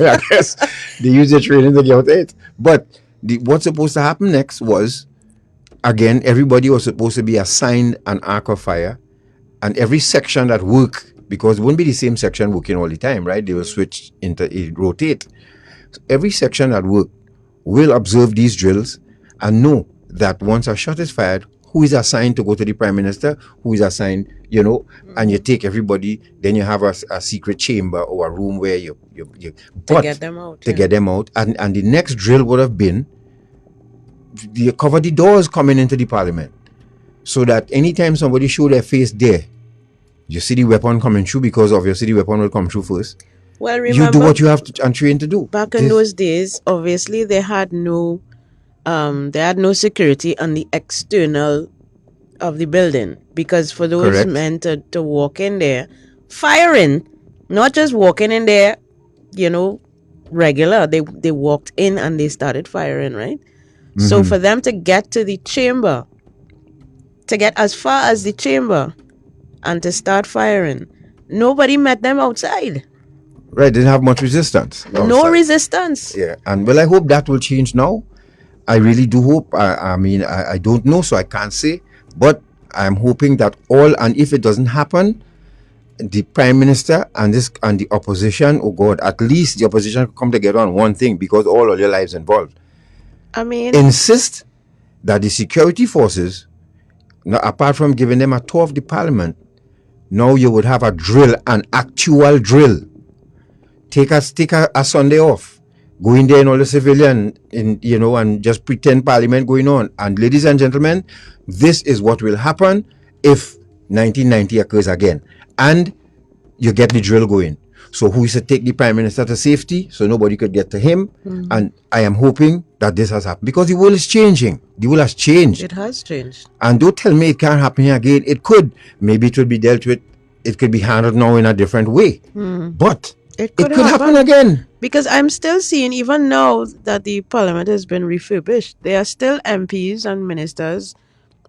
I guess they used their training to get out it. But what's supposed to happen next was, again, everybody was supposed to be assigned an arc of fire. And every section that work, because it wouldn't be the same section working all the time, right? They will switch rotate. So every section that work will observe these drills and know that once a shot is fired, who is assigned to go to the prime minister, who is assigned, and you take everybody, then you have a secret chamber or a room where you to get them out. Get them out. And the next drill would have been, you cover the doors coming into the parliament. So that anytime somebody show their face there, you see the weapon coming through, because obviously the weapon will come through first. Well, remember, you do what you have to and train to do. Back in those days, obviously they had no security on the external of the building, because for those men to walk in there, firing, not just walking in there, regular. They walked in and they started firing, right? Mm-hmm. So for them to get to the chamber, to get as far as the chamber and to start firing, nobody met them outside. Right, didn't have much resistance. Outside. No resistance. Yeah, and I hope that will change now. I really do hope. I don't know, so I can't say. But I'm hoping that and if it doesn't happen, the Prime Minister and the opposition, oh God, at least the opposition come together on one thing, because all of their lives involved. Insist that the security forces, now, apart from giving them a tour of the parliament, now you would have a drill, an actual drill. Take a Sunday off. Go in there in all the civilian, and just pretend parliament going on. And ladies and gentlemen, this is what will happen if 1990 occurs again. And you get the drill going. So who is to take the Prime Minister to safety so nobody could get to him? Mm-hmm. And I am hoping that this has happened, because the world is changing. The world has changed. It has changed. And don't tell me it can't happen here again. It could. Maybe it will be dealt with. It could be handled now in a different way. But it could happen again. Because I'm still seeing, even now that the parliament has been refurbished, there are still MPs and ministers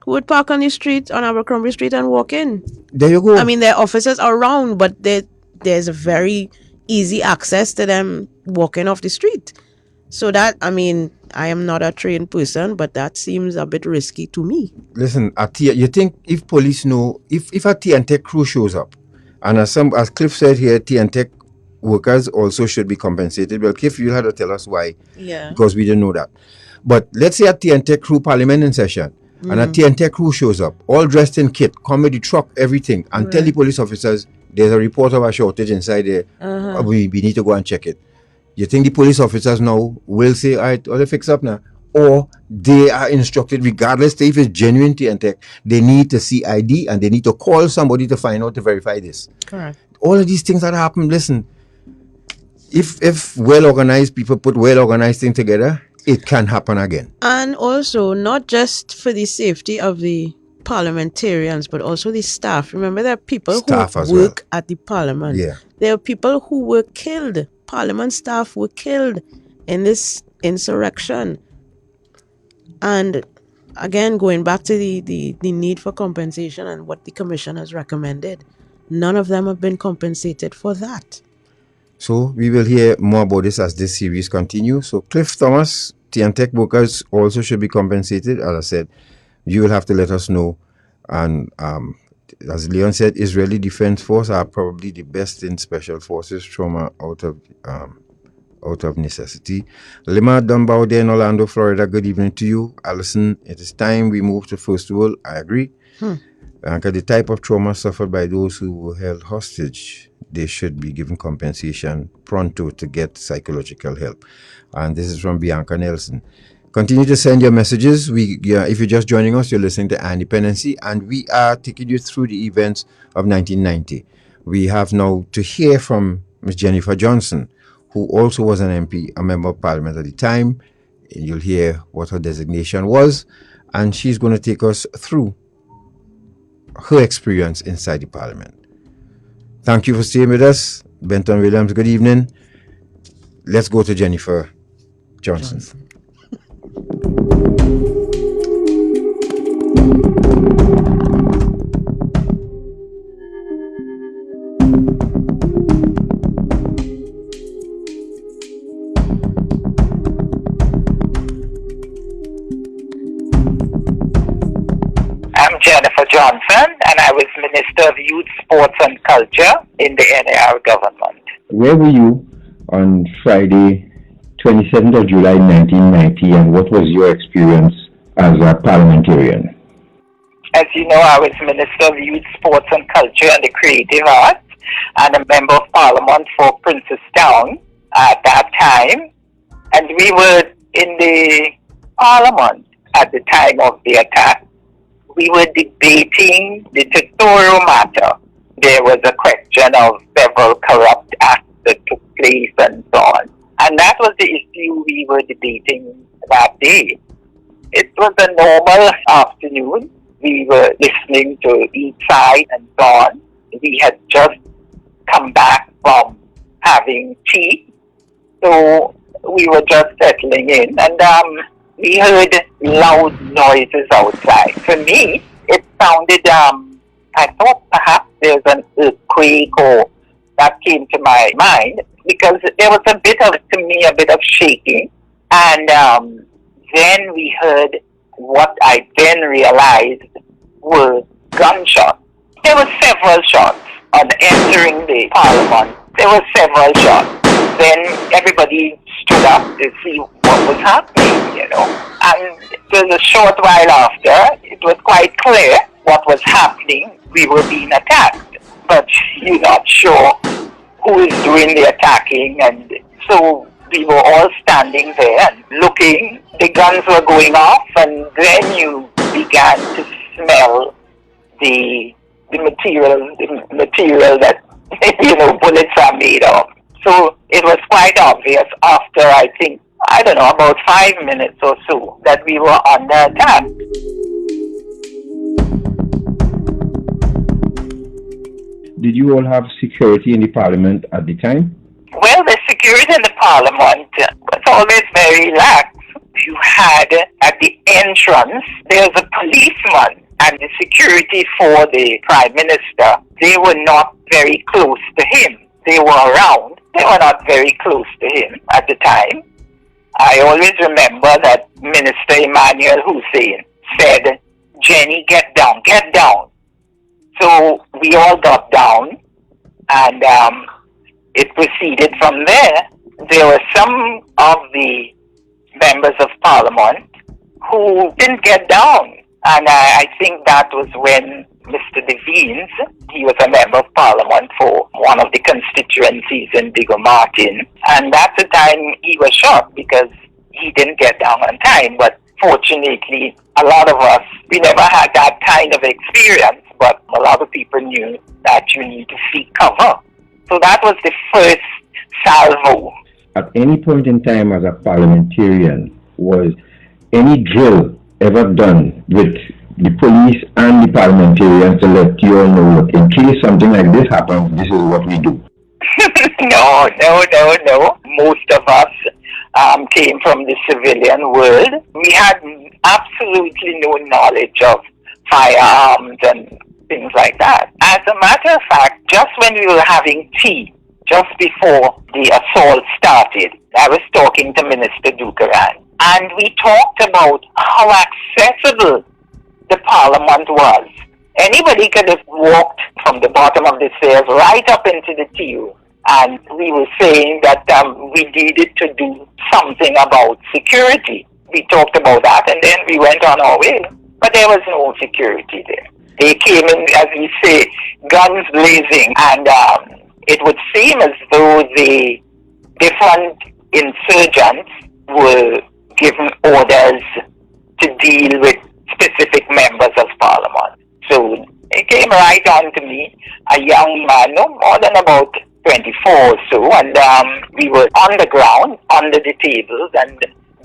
who would park on the street, on Abercrombie Street, and walk in. There you go. I mean, there are officers around, but there's a very easy access to them walking off the street. So that, I mean, I am not a trained person, but that seems a bit risky to me. Listen, you think if police know, if a T&Tech crew shows up, and as Cliff said here, T&Tech workers also should be compensated. Well, Cliff, you'll have to tell us why. Yeah. Because we didn't know that. But let's say a T&Tech crew parliament in session, and a T&Tech crew shows up, all dressed in kit, come with the truck, everything, and tell the police officers there's a report of a shortage inside there. We need to go and check it. You think the police officers now will say, all right, all fix up now? Or they are instructed, regardless if it's genuine T&Tech, they need to see ID and they need to call somebody to find out to verify this. Correct. All of these things that happen, listen, if well-organized people put well-organized things together, it can happen again. And also, not just for the safety of the parliamentarians, but also the staff. Remember, there are people who work at the parliament. Yeah. There are people who were killed. Parliament staff were killed in this insurrection. And again, going back to the need for compensation and what the commission has recommended, none of them have been compensated for that. So we will hear more about this as this series continues. So Cliff Thomas, T&Tech workers also should be compensated. As I said, you will have to let us know. And as Leon said, Israeli Defense Force are probably the best in special forces trauma out of necessity. Lima Dunbar there in Orlando, Florida. Good evening to you. Alison, it is time we move to First World. I agree. The type of trauma suffered by those who were held hostage, they should be given compensation pronto to get psychological help. And this is from Bianca Nelson. Continue to send your messages. If you're just joining us, you're listening to Dependency, and we are taking you through the events of 1990. We have now to hear from Ms. Jennifer Johnson, who also was an MP, a member of parliament at the time. You'll hear what her designation was, and she's going to take us through her experience inside the parliament. Thank you for staying with us. Benton Williams, good evening. Let's go to Jennifer Johnson. I'm Jennifer Johnson, and I was Minister of Youth, Sports and Culture in the NAR government. Where were you on Friday, 27th of July 1990, and what was your experience as a parliamentarian? As you know, I was Minister of Youth, Sports and Culture and the Creative Arts, and a Member of Parliament for Princestown at that time. And we were in the Parliament at the time of the attack. We were debating the Toro matter. There was a question of several corrupt acts that took place and so on. And that was the issue we were debating that day. It was a normal afternoon. We were listening to each side and so on. We had just come back from having tea. So we were just settling in. And we heard loud noises outside. For me, it sounded, I thought perhaps there was an earthquake, or that came to my mind, because there was a bit of shaking. And then we heard what I then realized were gunshots. There were several shots on entering the Parliament. There were several shots. Then everybody stood up to see what was happening, you know. And it was a short while after, it was quite clear what was happening. We were being attacked, but you're not sure who is doing the attacking. And so we were all standing there and looking. The guns were going off, and then you began to smell the material that, you know, bullets are made of. So it was quite obvious after, I think, I don't know, about 5 minutes or so that we were under attack. Did you all have security in the parliament at the time? Well, the security in the parliament was always very lax. You had at the entrance, there was a policeman, and the security for the prime minister, they were not very close to him. They were around. They were not very close to him at the time. I always remember that Minister Emmanuel Hussein said, "Jenny, get down, get down." So we all got down, and it proceeded from there. There were some of the members of parliament who didn't get down, and I think that was when Mr. Devines, he was a member of parliament for one of the constituencies in Bigger Martin, and that's the time he was shot because he didn't get down on time. But fortunately, a lot of us, we never had that kind of experience, but a lot of people knew that you need to seek cover. So that was the first salvo. At any point in time as a parliamentarian, was any drill ever done with the police and the parliamentarians to let you all know, look, in case something like this happens, this is what we do? No. Most of us came from the civilian world. We had absolutely no knowledge of firearms and things like that. As a matter of fact, just when we were having tea, just before the assault started, I was talking to Minister Dukaran, and we talked about how accessible the parliament was. Anybody could have walked from the bottom of the stairs right up into the tea room. And we were saying that we needed to do something about security. We talked about that, and then we went on our way. But there was no security there. They came in, as we say, guns blazing, and it would seem as though the different insurgents were given orders to deal with specific members of parliament. So it came right on to me, a young man, no more than about 24 or so, and we were on the ground, under the tables, and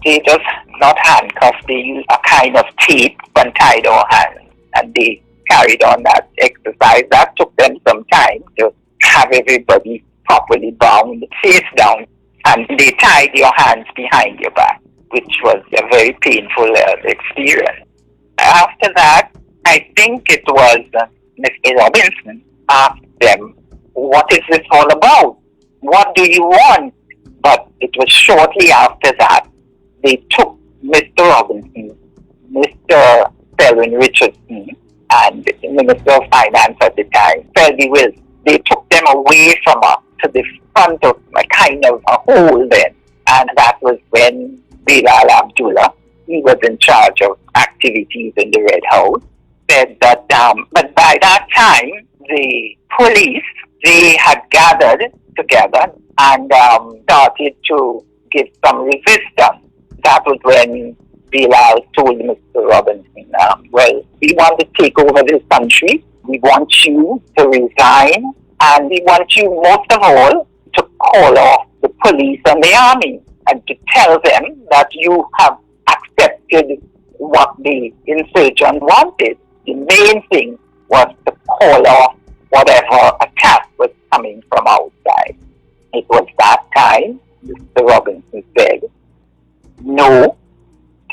they just not handcuffed, they used a kind of tape and tied our hands, and they carried on that exercise. That took them some time to have everybody properly bound, face down, and they tied your hands behind your back, which was a very painful experience. After that, I think it was Mr. Robinson asked them, "What is this all about? What do you want?" But it was shortly after that they took Mr. Robinson, Mr. Selwyn Richardson, and the Minister of Finance at the time, Ferdy Wills. They took them away from us to the front of a kind of a hole then, and that was when Bilal Abdullah, he was in charge of activities in the Red House, said that, but by that time, the police, they had gathered together and started to give some resistance. That was when Bilal told Mr. Robinson, well, we want to take over this country. We want you to resign, and we want you, most of all, to call off the police and the army and to tell them that you have accepted what the insurgent wanted. The main thing was to call off whatever attack was coming from outside. It was that time Mr. Robinson said, "No,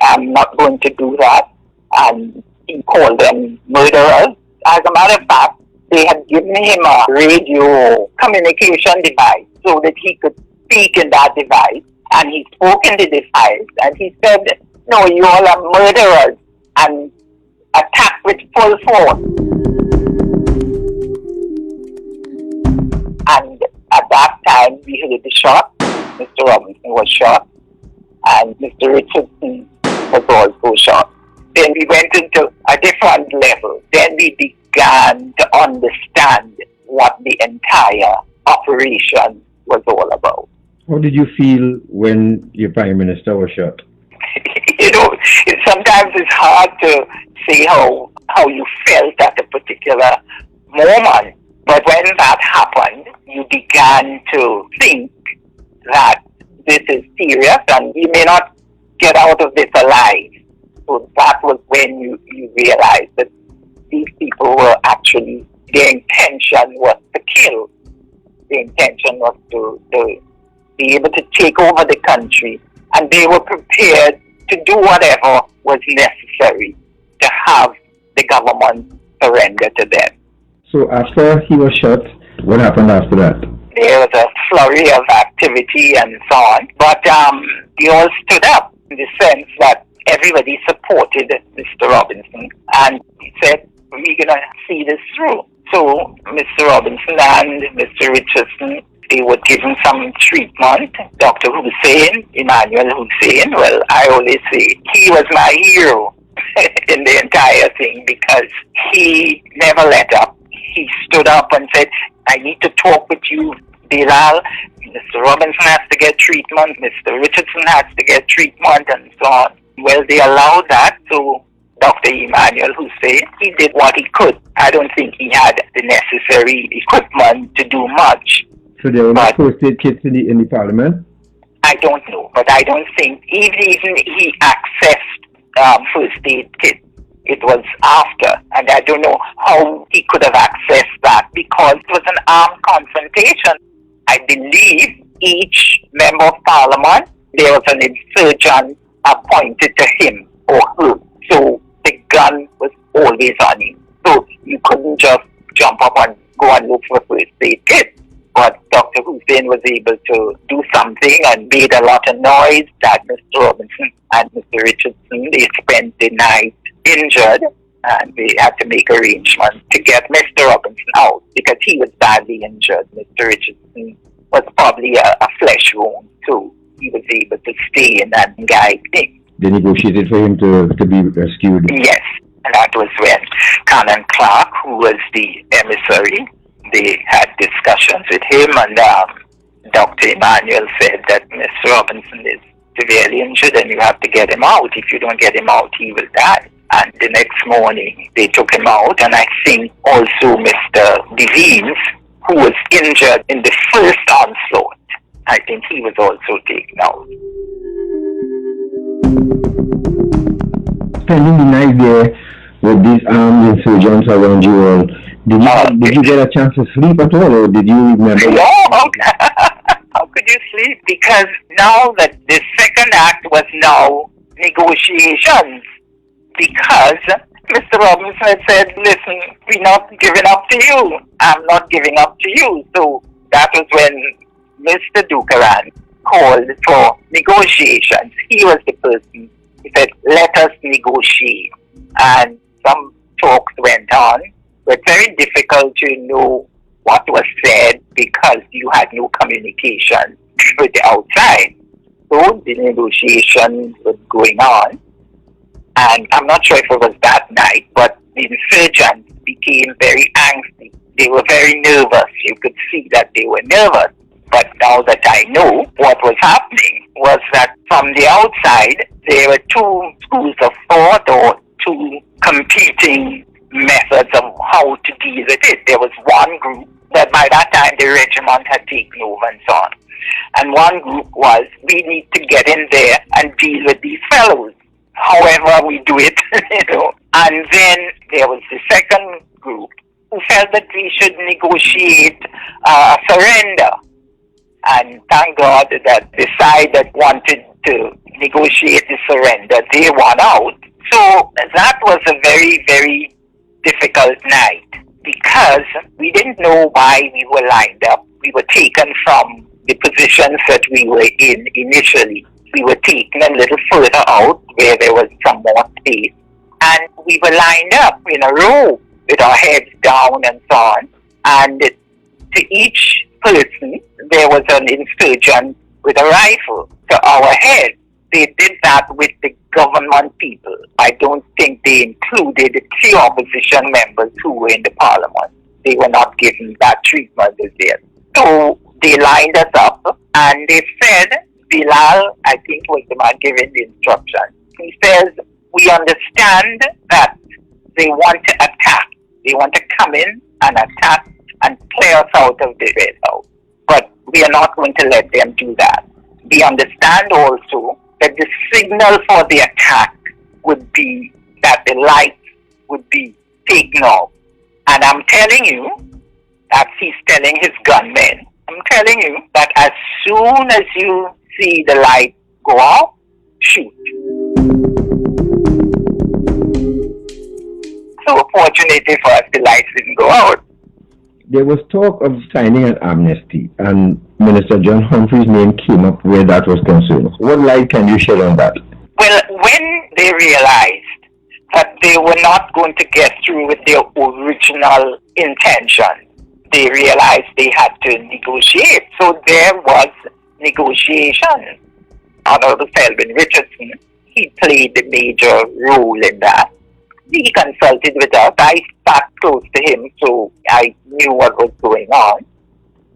I'm not going to do that." And he called them murderers. As a matter of fact, they had given him a radio communication device so that he could speak in that device. And he spoke in the device and he said, "No, you all are murderers," and attacked with full force. And at that time, we heard the shot. Mr. Robinson was shot, and Mr. Richardson was also shot. Then we went into a different level. Then we began to understand what the entire operation was all about. How did you feel when your Prime Minister was shot? You know, sometimes it's hard to say how you felt at a particular moment. But when that happened, you began to think that this is serious and you may not get out of this alive. So that was when you realized that these people were actually, their intention was to kill. The intention was to be able to take over the country, and they were prepared to do whatever was necessary to have the government surrender to them. So after he was shot, what happened after that? There was a flurry of activity and so on, but they all stood up in the sense that everybody supported Mr. Robinson, and he said, we're going to see this through. So Mr. Robinson and Mr. Richardson, they were given some treatment. Dr. Hussein, Emmanuel Hussein, well, I always say he was my hero in the entire thing because he never let up. He stood up and said, I need to talk with you, Bilal. Mr. Robinson has to get treatment. Mr. Richardson has to get treatment and so on. Well, they allowed that. So Dr. Emmanuel Hussein, he did what he could. I don't think he had the necessary equipment to do much. So there were no first aid kits in the parliament? I don't know, but I don't think even he accessed first aid kits. It was after, and I don't know how he could have accessed that because it was an armed confrontation. I believe each member of parliament, there was an insurgent appointed to him or her. So the gun was always on him. So you couldn't just jump up and go and look for first aid kit. But Dr. Hussein was able to do something and made a lot of noise that Mr. Robinson and Mr. Richardson, they spent the night injured, and they had to make arrangements to get Mr. Robinson out because he was badly injured. Mr. Richardson was probably a flesh wound, so he was able to stay in and guide things. They negotiated for him to be rescued? Yes, and that was when Canon Clark, who was the emissary, they had discussions with him, and Dr. Emmanuel said that Mr. Robinson is severely injured and you have to get him out. If you don't get him out, he will die. And the next morning, they took him out, and I think also Mr. Devines, who was injured in the first onslaught, I think he was also taken out. Spending the night there with these armed insurgents around you all, did you get a chance to sleep at all, or did you remember? No, how could you sleep? Because now that the second act was now negotiations, because Mr. Robinson had said, listen, we're not giving up to you. I'm not giving up to you. So that was when Mr. Dukaran called for negotiations. He was the person who said, let us negotiate. And some talks went on. But very difficult to know what was said because you had no communication with the outside. So the negotiation was going on. And I'm not sure if it was that night, but the insurgents became very angsty. They were very nervous. You could see that they were nervous. But now that I know what was happening was that from the outside, there were two schools of thought or two competing methods of how to deal with it. There was one group that by that time the regiment had taken over and so on. And one group was, we need to get in there and deal with these fellows, however we do it, And then there was the second group who felt that we should negotiate a surrender. And thank God that the side that wanted to negotiate the surrender, they won out. So that was a very, very difficult night because we didn't know why we were lined up. We were taken from the positions that we were in initially. We were taken a little further out where there was some more space, and we were lined up in a row with our heads down and so on. And to each person, there was an insurgent with a rifle to our head. They did that with the government people. I don't think they included the opposition members who were in the parliament. They were not given that treatment as yet. So they lined us up and they said, Bilal, I think was the man giving the instruction. He says, we understand that they want to attack. They want to come in and attack and play us out of the Red House. But we are not going to let them do that. we understand also that the signal for the attack would be that the lights would be taken off. And I'm telling you that he's telling his gunmen, I'm telling you that as soon as you see the light go off, shoot. So fortunately for us, the lights didn't go out. There was talk of signing an amnesty, and Minister John Humphrey's name came up where that was concerned. What light can you shed on that? Well, when they realized that they were not going to get through with their original intention, they realized they had to negotiate. So there was negotiation. Honorable Selwyn Richardson, he played a major role in that. He consulted with us. I sat close to him, so I knew what was going on.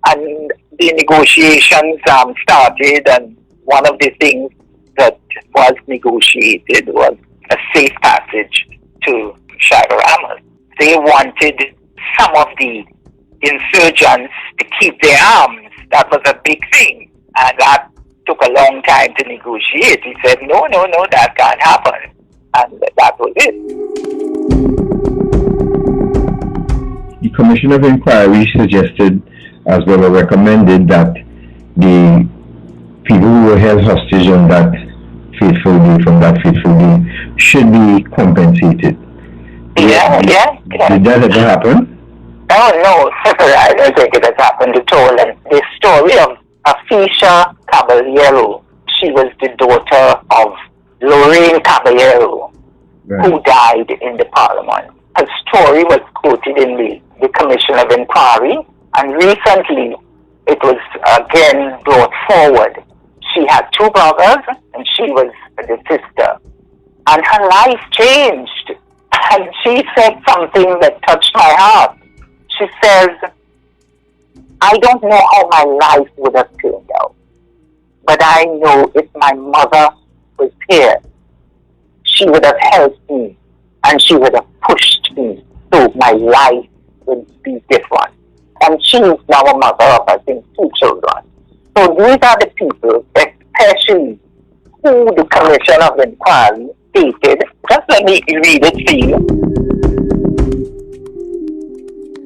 And the negotiations started, and one of the things that was negotiated was a safe passage to Shiva Ramos. They wanted some of the insurgents to keep their arms. That was a big thing, and that took a long time to negotiate. He said, no, that can't happen. And that was it. The Commission of Inquiry suggested, as well as recommended, that the people who were held hostage on that fateful day, should be compensated. Yeah. Did that ever happen? Oh, no, I don't think it has happened at all. And the story of Afisha Caballero, she was the daughter of Lorraine Caballero, who died in the Parliament. Her story was quoted in the Commission of Inquiry, and recently it was again brought forward. She had two brothers, and she was the sister. And her life changed. And she said something that touched my heart. She says, I don't know how my life would have turned out, but I know if my mother was here, she would have helped me and she would have pushed me so my life would be different. And she is now a mother of, I think, 2 children. So these are the people, especially who the Commission of Inquiry stated. Just let me read it to you.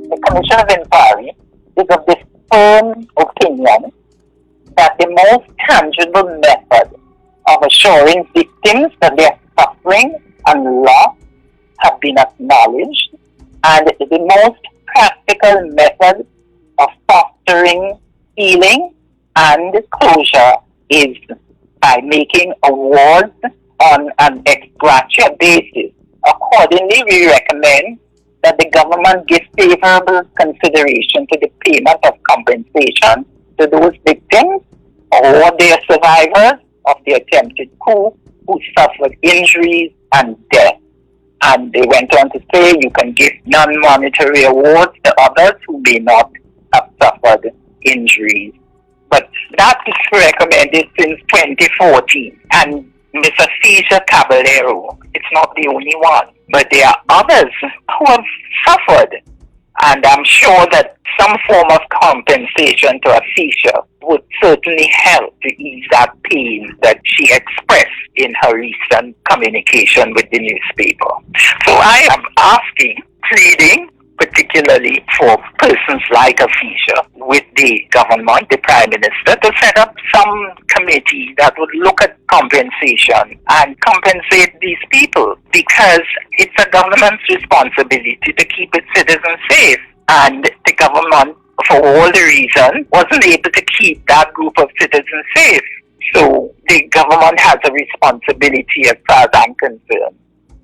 The Commission of Inquiry is of the firm opinion that the most tangible method of assuring victims that their suffering and loss have been acknowledged, and the most practical method of fostering healing and closure is by making awards on an ex gratia basis. Accordingly, we recommend that the government give favorable consideration to the payment of compensation to those victims or their survivors of the attempted coup who suffered injuries and death. And they went on to say you can give non-monetary awards to others who may not have suffered injuries. But that is recommended since 2014. And Ms. Afisha Caballero, it's not the only one, but there are others who have suffered. And I'm sure that some form of compensation to Afisha would certainly help to ease that pain that she expressed in her recent communication with the newspaper. So I am asking, pleading, particularly for persons like Afisha, with the government, the Prime Minister, to set up some committee that would look at compensation and compensate these people, because it's a government's responsibility to keep its citizens safe. And the government, for all the reasons, wasn't able to keep that group of citizens safe. So the government has a responsibility, as far as I'm concerned,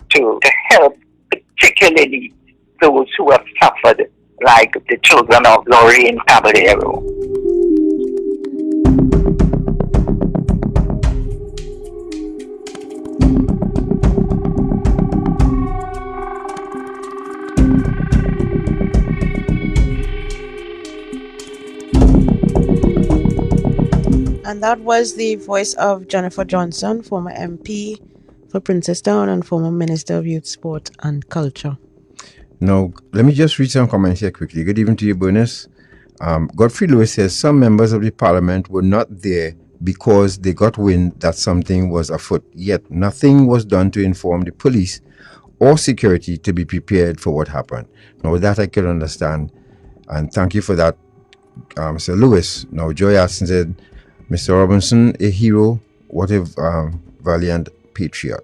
to help particularly those who have suffered, like the children of Lorraine Caballero. And that was the voice of Jennifer Johnson, former MP for Princestown and former Minister of Youth, Sport and Culture. Now, let me just read some comments here quickly. Good evening to you, Bernice. Godfrey Lewis says some members of the parliament were not there because they got wind that something was afoot. Yet nothing was done to inform the police or security to be prepared for what happened. Now that I could understand, and thank you for that, Mr. Lewis. Now Joy Aston said, Mr. Robinson, a hero, what a valiant patriot.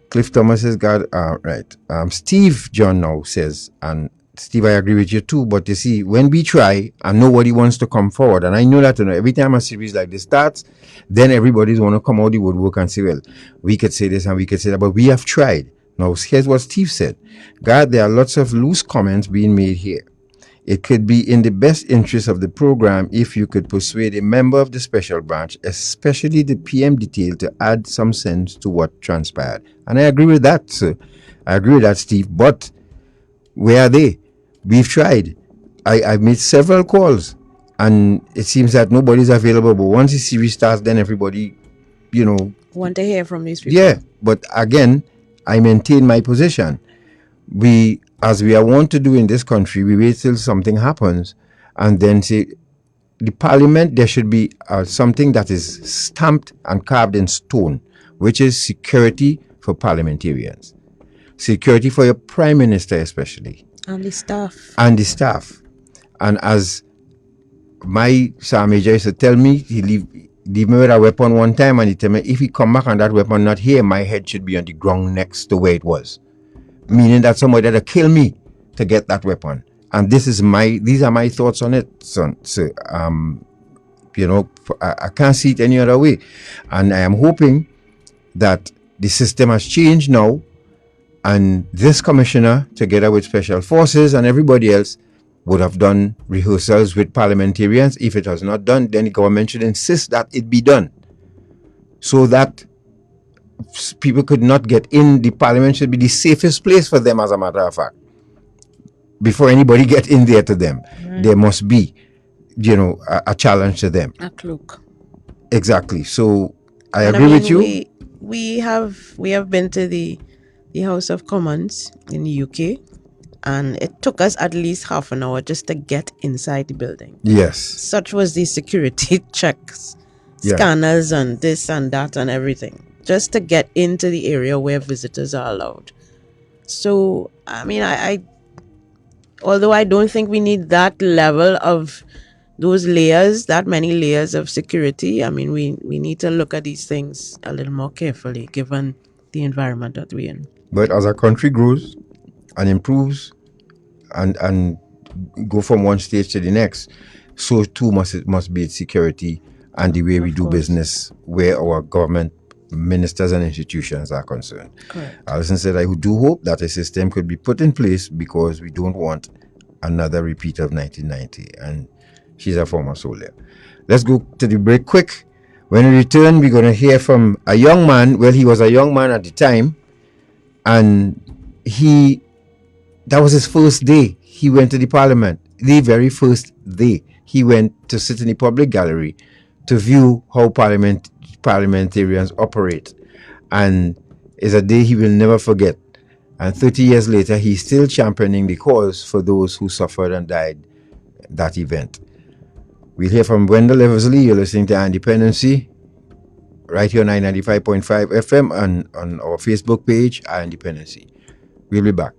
Cliff Thomas says, God, right. Steve John now says, and Steve, I agree with you too, but you see, when we try and nobody wants to come forward, and I know that every time a series like this starts, then everybody's want to come out the woodwork and say, well, we could say this and we could say that, but we have tried. Now, here's what Steve said. God, there are lots of loose comments being made here. It could be in the best interest of the program if you could persuade a member of the special branch, especially the PM detail, to add some sense to what transpired. And I agree with that, sir. I agree with that, Steve. But where are they? We've tried. I've made several calls, and it seems that nobody's available. But once the series starts, then everybody, want to hear from these people. Yeah, but again, I maintain my position. As we are wont to do in this country, we wait till something happens and then say, the parliament, there should be something that is stamped and carved in stone, which is security for parliamentarians. Security for your prime minister especially. And the staff. And as my Sergeant Major used to tell me, he leave me with a weapon one time and he tell me, if he come back and that weapon not here, my head should be on the ground next to where it was. Meaning that somebody had to kill me to get that weapon. And these are my thoughts on it, son. So, I can't see it any other way. And I am hoping that the system has changed now, and this commissioner, together with special forces and everybody else, would have done rehearsals with parliamentarians. If it was not done, then the government should insist that it be done, so that people could not get in. The parliament should be the safest place for them, as a matter of fact. Before anybody get in there to them, there must be, a challenge to them. A cloak. Exactly. So I agree with you. We have been to the House of Commons in the UK, and it took us at least half an hour just to get inside the building. Yes. Such was the security checks, scanners and this and that and everything, just to get into the area where visitors are allowed. So, I mean, although I don't think we need that level of that many layers of security, I mean, we need to look at these things a little more carefully, given the environment that we're in. But as our country grows and improves and go from one stage to the next, so too must be its security and the way we do business, where our government ministers and institutions are concerned. Correct. Alison said, I do hope that a system could be put in place, because we don't want another repeat of 1990. And she's a former soldier. Let's go to the break quick. When we return, we're going to hear from a young man. Well, he was a young man at the time, and that was his first day. He went to the parliament. The very first day, he went to sit in the public gallery to view how parliamentarians operate, and it's a day he will never forget. And 30 years later, he's still championing the cause for those who suffered and died that event. We'll hear from Wendell Eversley. You're listening to Independency right here on 95.5 FM and on our Facebook page, Independency. We'll be back.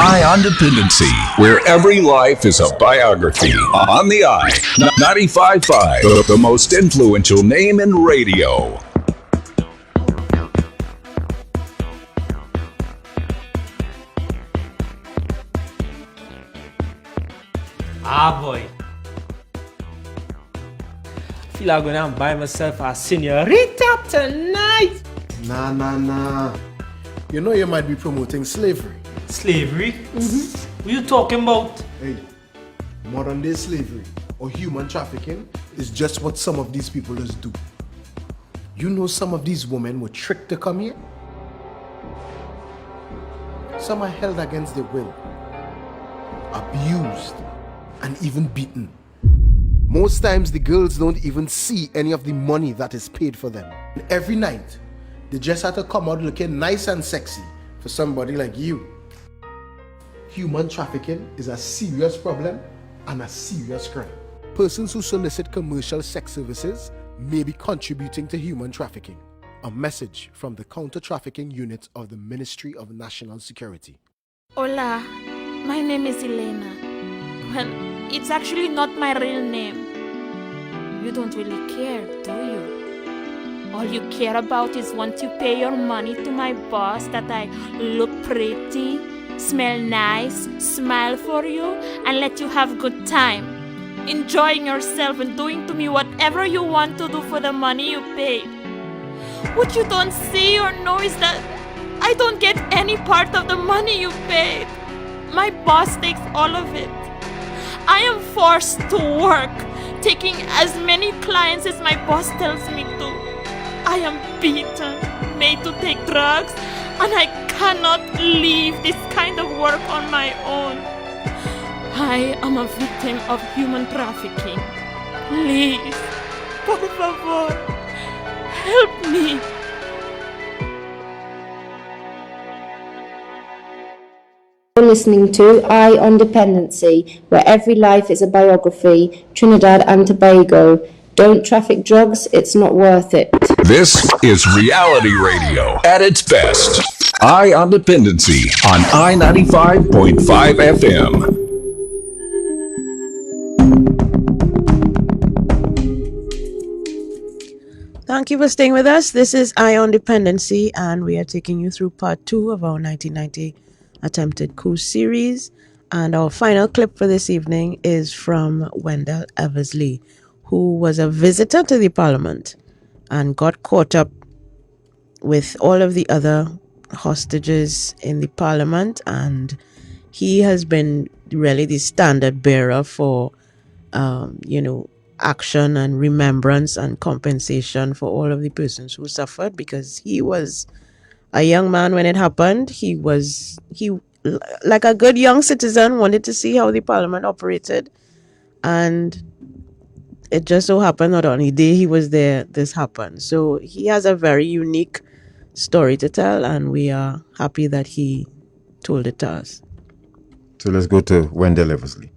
Eye on Dependency, where every life is a biography. On the Eye, 95.5, the most influential name in radio. Ah boy, feel I'm gonna buy myself a senorita tonight. Nah. You know you might be promoting slavery. Slavery? Mm-hmm. What you talking about? Hey, modern day slavery or human trafficking is just what some of these people just do. You know some of these women were tricked to come here? Some are held against their will, abused, and even beaten. Most times the girls don't even see any of the money that is paid for them. And every night, they just have to come out looking nice and sexy for somebody like you. human trafficking is a serious problem and a serious crime. Persons who solicit commercial sex services may be contributing to human trafficking. A message from the Counter-Trafficking Unit of the Ministry of National Security. Hola, my name is Elena. Well, it's actually not my real name. You don't really care, do you? All you care about is once you pay your money to my boss that I look pretty, smell nice, smile for you, and let you have good time, enjoying yourself and doing to me whatever you want to do for the money you paid. What you don't see or know is that I don't get any part of the money you paid. My boss takes all of it. I am forced to work, taking as many clients as my boss tells me to. I am beaten, made to take drugs, and I cannot leave this kind of work on my own. I am a victim of human trafficking. Please, por favor, help me. You're listening to Eye on Dependency, where every life is a biography. Trinidad and Tobago. Don't traffic drugs, it's not worth it. This is reality radio at its best. Eye on Dependency on I-95.5 FM. Thank you for staying with us. This is Eye on Dependency, and we are taking you through part 2 of our 1990 attempted coup series. And our final clip for this evening is from Wendell Eversley, who was a visitor to the parliament and got caught up with all of the other hostages in the parliament. And he has been really the standard bearer for, action and remembrance and compensation for all of the persons who suffered, because he was a young man when it happened. He like a good young citizen, wanted to see how the parliament operated, and it just so happened that on the day he was there, this happened. So he has a very unique story to tell, and we are happy that he told it to us. So let's go to Wendell Eversley.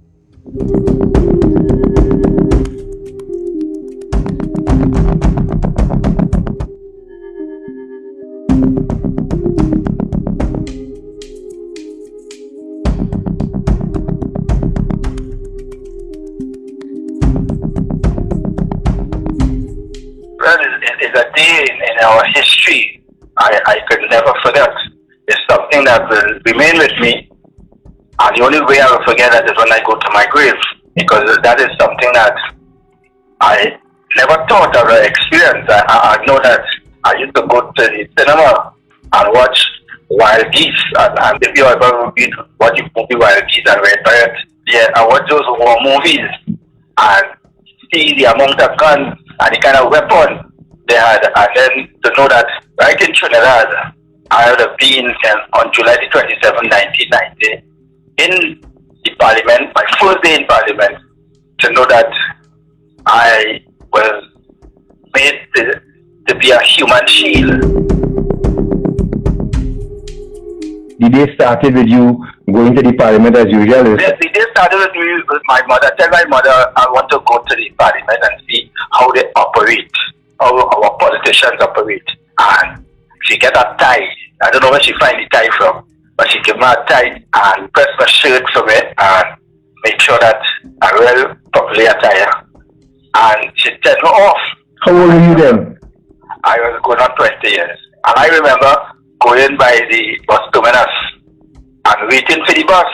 It's a day in our history I could never forget. It's something that will remain with me, and the only way I will forget that is when I go to my grave, because that is something that I never thought I would experience. I know that I used to go to the cinema and watch Wild Geese, and if you ever watch the movie Wild Geese and read by it, yeah, I watch those war movies and see the amount of guns and the kind of weapon they had, and then to know that right in Trinidad, I would have been on July the 27th, 1990, in the parliament, my first day in parliament, to know that I was made to be a human shield. The day started with you going to the parliament as usual? The day started with me, with my mother. Tell my mother I want to go to the parliament and see how they operate, how our politicians operate. And she get a tie. I don't know where she find the tie from, but she give me a tie and press my shirt for me and make sure that I wear properly attire. And she turned me off. How old were you then? I was going on 20 years. And I remember going by the bus terminus and waiting for the bus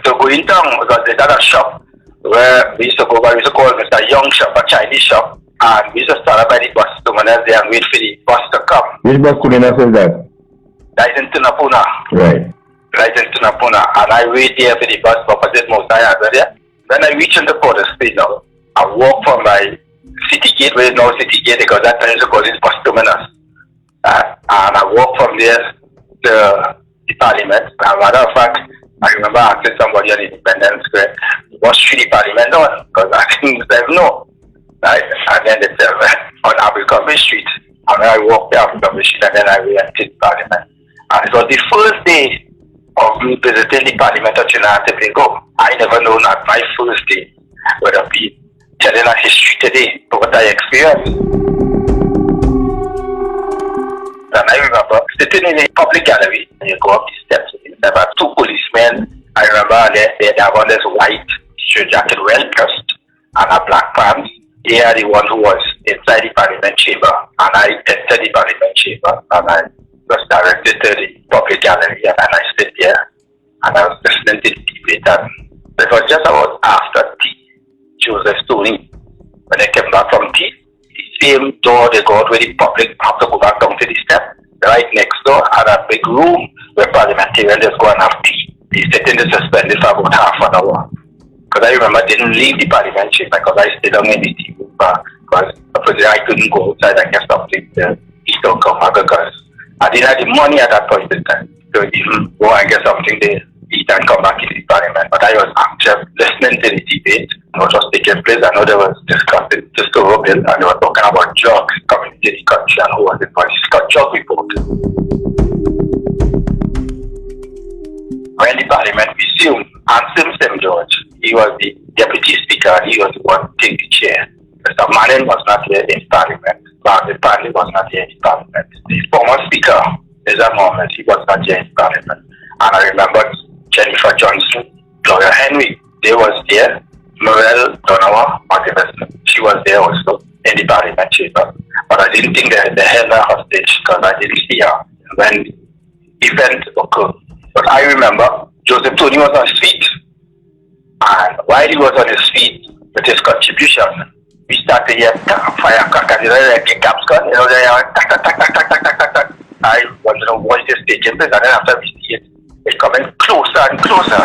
to go in town, because they had a shop where we used to go by. We used to call it Mr. Young shop, a Chinese shop. And we used to stand up by the bus terminus there and wait for the bus to come. Which bus terminus is that? Right in Tunapuna. Right. Right in Tunapuna. And I wait there for the bus opposite Mosai there. Then I reach into Port of Spain now. I walk from my city gate, where is now city gate, because that time used to call it bus terminus. And I walk from there to the parliament. As a matter of fact, I remember asking somebody on Independence Square, what street the parliament on? Because I didn't know. Right? And then they said, on Abercrombie Street. And I walked down Abercrombie Street, and then I went to the parliament. And it was the first day of me visiting the Parliament of Trinidad and Tobago. I never known at my first day would have been telling a history today of what I experienced. And I remember sitting in a public gallery, and you go up the steps, there were two policemen. I remember they have on this white shirt jacket, well dressed, and a black pants. They are the one who was inside the Parliament chamber, and I entered the Parliament chamber, and I was directed to the public gallery, and I stood there, and I was listening to the debate, and it was just about after tea. Joseph Toney, when they came back from tea, the same door they go out where the public have to go back down to the step. Right next door had a big room where parliamentarians just go and have tea. They sit in the suspended for about half an hour. Because I remember I didn't leave the parliament chamber because I stayed down in the tea room because I couldn't go outside and get something to eat or come back because I didn't have the money at that point in time to even go and get something to eat and come back in the parliament. But I was actually listening to the debate and what was taking place. I know there was discussing the Tobago bill and they were talking about drugs coming into the country and who was it for the Scott drug report. When the parliament resumed, and Sim George, he was the deputy speaker and he was the one to take the chair. Mr. Manning was not here in parliament. Margaret Padley was not here in parliament. The former speaker, Mr. Mohammed, he was not here in parliament. And I remember Jennifer Johnson, Gloria Henry, they was there. Morel Donowa, Eversley, she was there also in the parliament chamber. But I didn't think they held her hostage because I didn't see her when the event occurred. But I remember Joseph Toney was on his feet. And while he was on his feet with his contribution, we started to hear firecrackers, like a caps gun, they are tack, tack, tack, tack, tack, tack, tack, tack. I wanted to watch this taking place, and then after we see it, it's coming closer and closer.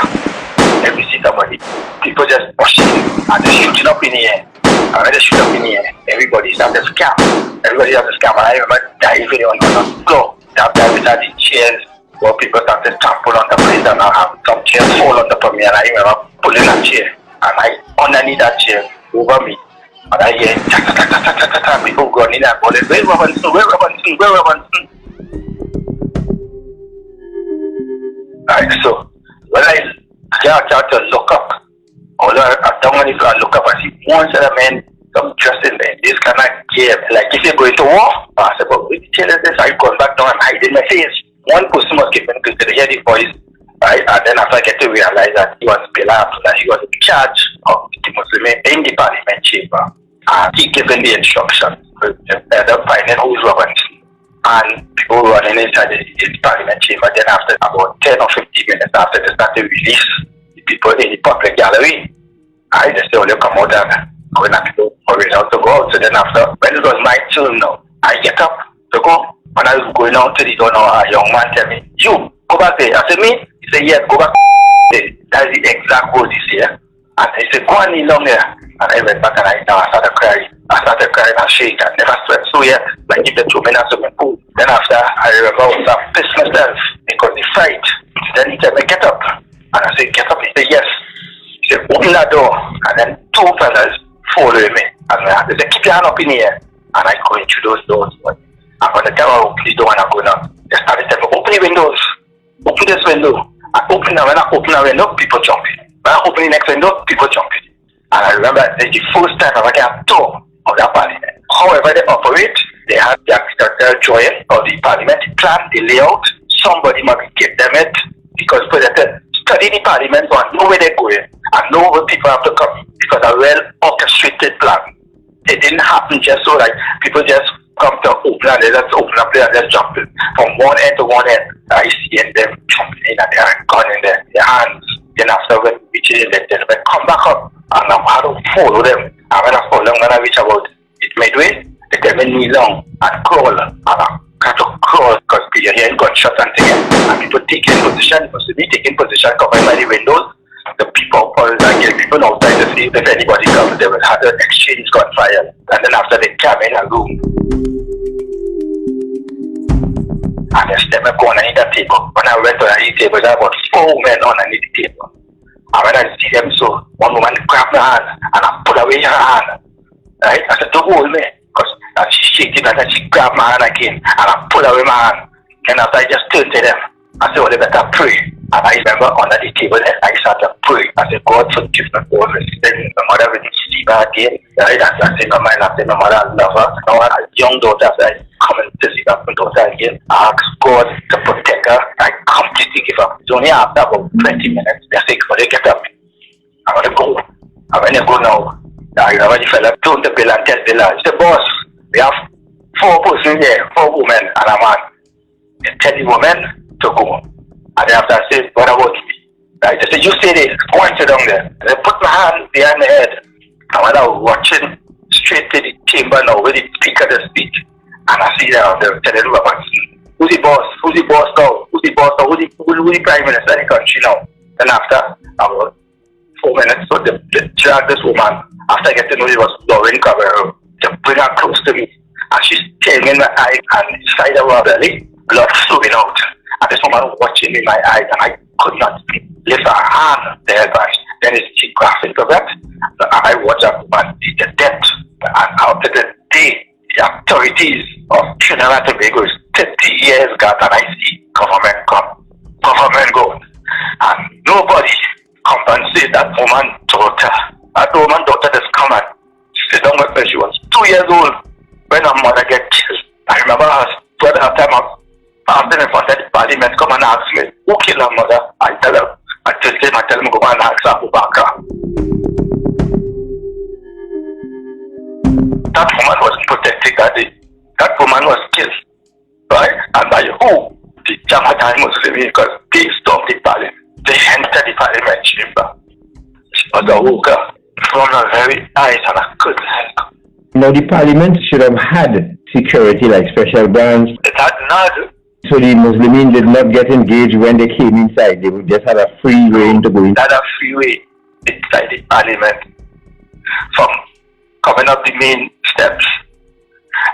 And we see somebody, people just pushing and they're shooting up in the air. And when they shoot up in the air, everybody started to scam. Everybody started to scam. And I remember diving on the floor. After we had the chairs where people started to trample on the place and I have some chairs fall on top of me. And I remember pulling a chair and I underneath that chair over me. And I hear people running and calling, where Robinson, where Robinson, where Robinson? Right, so when I start to look up, although I don't want to look up and see one set of men, some dressed in there, this kind of game, like if you're going to war, I said, but which chair is this? I gone back down and hide in my face. One person was given because they hear the voice, right? And then after I get to realize that he was Pilaf, that he was in charge of the Muslim in the parliament chamber. And he given the instruction, ended up finding who's Robinson. And people running inside the parliament chamber. Then after about 10 or 15 minutes after they start to release the people in the public gallery, I just say, oh, you come out and going at people hurrying out to go out. So then after, when it was my turn now, I get up to go. When I was going out to the door now, a young man tell me, you, go back there. I said, me? He said, yes, go back there. That's the exact words he said. And he said, go and kneel down there. And I went back and I started crying. I started crying and shaking. I never slept so yet. Like if they threw me in a swimming pool. Then after, I remember I was pissed myself because the fight. Then he said, get up. And I said, get up. He said, yes. He said, open that door. And then two fellas following me. And they said, keep your hand up in the air. And I go into those doors. And by the time I open the door and I go down, they started telling me, open the windows. Open this window. I open them. When I open the window, people jump in. When I open the next window, people jump in. And I remember it's the first time I got a tour of that parliament. However they operate, they have the architectural drawing of the parliament plan, the layout. Somebody must give them it because they study the parliament and know where they're going and know where people have to come because a well orchestrated plan. It didn't happen just so like people just come to open and they just open up there and just jump in. From one end to one end, I see them jumping in and they are gone in there, their hands. Then after when we reach them, they come back up and I had to follow them. And when I follow them, when I reach about it midway, they tell me kneel down and crawl. And I got to crawl because you're hearing gunshots and things. And people taking position, so me taking position, covering by the windows. The people people outside to see if anybody comes, they will have to exchange gunfire. And then after they came in a room. And they step up underneath the table. When I went underneath the table, there were about 4 men underneath the table. And when I see them, so one woman grabbed my hand and I pull away her hand. Right? I said, don't hold me. Because she shaking and then she grabbed my hand again and I pull away my hand. And after I just turned to them, I said, well, they better pray. And I remember under the table that I started to pray. I said, God forgive me for everything. My mother will see me again. Right? I said, my mind, I said, my mother, I love her. Now I have a young daughter, so I come and to see my daughter again. I ask God to protect her. I completely give up. It's only after about 20 minutes. They say, when they get up, I'm going to go. And when you go now, I remember the fella told the bill and tell the lad, he said, boss, we have 4 persons here, 4 women and a man. They tell the women to go. And after I said, what about me? Right? They said, you say this, point it down there. And I put my hand behind my head. And when I was watching straight to the chamber now, where the speaker to speak, and I see them, they're telling me about who's the boss? Who's the boss now? Who's the boss now? Who's the prime minister of the country now? And after about 4 minutes, so they dragged this woman, after I get to know it was Lauren Caballero, to bring her close to me. And she's staring in my eye and inside of her belly, blood flowing out. And this woman watching me in my eyes, and I could not lift her hand there, but then it's geographic of that. I watched that woman see the depth, and after the day, the authorities of Trinidad and Tobago is 30 years got, and I see government come, government go, and nobody compensate that woman daughter. That woman daughter just come and sit down with me. She was 2 years old when her mother get killed. I remember her brother at the time of after in front of the parliament come and ask me, who killed her mother? I tell him, I tell him go and ask Abu Bakr. That woman was protected that day. That woman was killed. Right? And by who? The Jamaican Muslims, because they stormed the parliament. They entered the parliament chamber. She was a hooker from a very nice and a good help. Now the parliament should have had security like special branch. It had not. So the Muslims did not get engaged when they came inside. They would just had a free reign to go in. They had a free way inside the parliament. From coming up the main steps.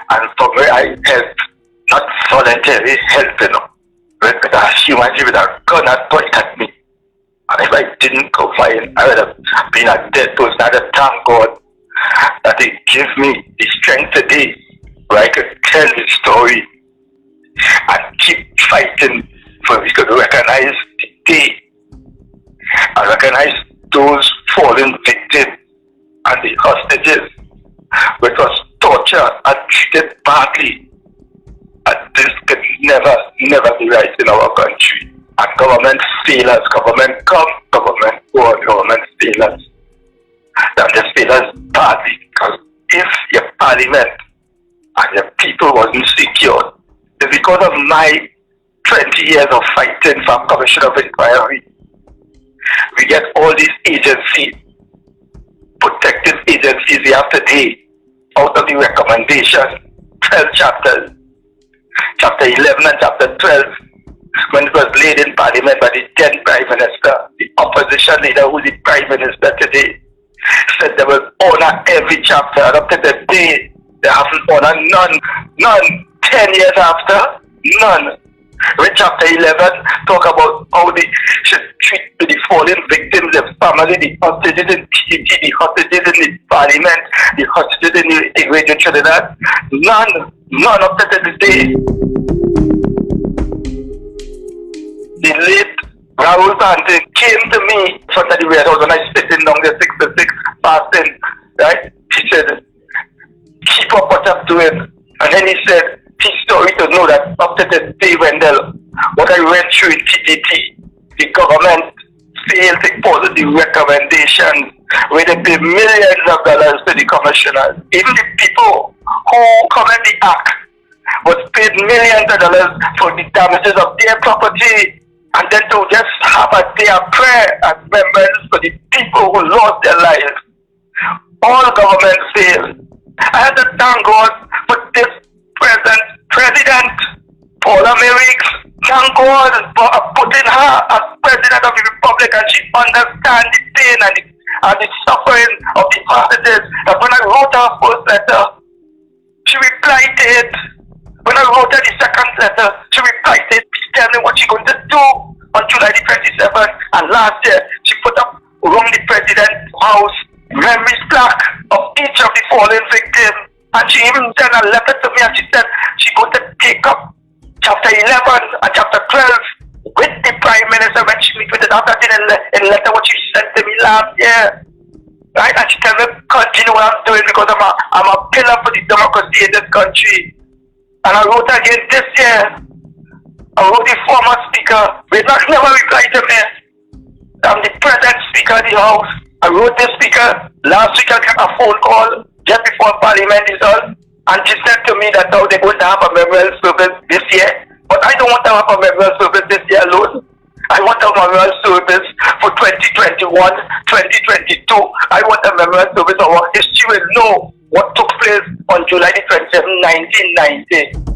And from where I helped, not voluntarily helping them. With a human with a gun and point at me. And if I didn't go fight, I would have been a dead person. I would thank God that He gave me the strength today where I could tell the story and keep fighting for we could recognize the day and recognize those fallen victims and the hostages, which was torture and treated badly. And this could never be right in our country. And government fail us, government come, government go, and government fail us. That just fail us badly, because if your parliament and your people wasn't secured, it's because of my 20 years of fighting for commission of inquiry. We get all these agencies, protective agencies we have today, out of the recommendation, 12 chapters. Chapter 11 and chapter 12, when it was laid in Parliament by the then Prime Minister, the opposition leader who is the Prime Minister today, said they will honor every chapter. And up to the day, they haven't honored none. 10 years after, none. When chapter 11 talk about how they should treat the fallen victims, the family, the hostages in PDT, the hostages in the Parliament, the hostages in the Radio Trinidad, none up to the day. The late Rawle came to me in front of the Red House when I was sitting down there 6 to 6 fasting, right? He said, keep up what I'm doing. And then he said, his story to know that up to the day, Wendell, what I went through in PDT, the government failed to follow the recommendations where they pay millions of dollars to the commissioners. Even the people who commit the act was paid millions of dollars for the damages of their property, and then to just have a day of prayer and remembrance for the people who lost their lives. All government failed. I had to thank God for this present president, Paula Merrick. Thank God for putting her as president of the republic, and she understands the pain and the suffering of the hostages. That when I wrote her first letter, she replied to it. When I wrote her the second letter, she replied to it. She told me what she's going to do on July the 27th. And last year, she put up around the president's house memories plaque of each of the fallen victims. And she even sent a letter to me, and she said she's going to take up chapter 11 and chapter 12 with the Prime Minister when she meet with it after in letter what she sent to me last year. Right? And she tell me continue what I'm doing because I'm a pillar for the democracy in this country. And I wrote again this year. I wrote the former speaker, but not never replied to me. I'm the present speaker of the House. I wrote this speaker. Last week I got a phone call just before Parliament is on, and she said to me that now they're going to have a memorial service this year. But I don't want to have a memorial service this year alone. I want a memorial service for 2021, 2022. I want a memorial service of our history will know what took place on July the 27th, 1990.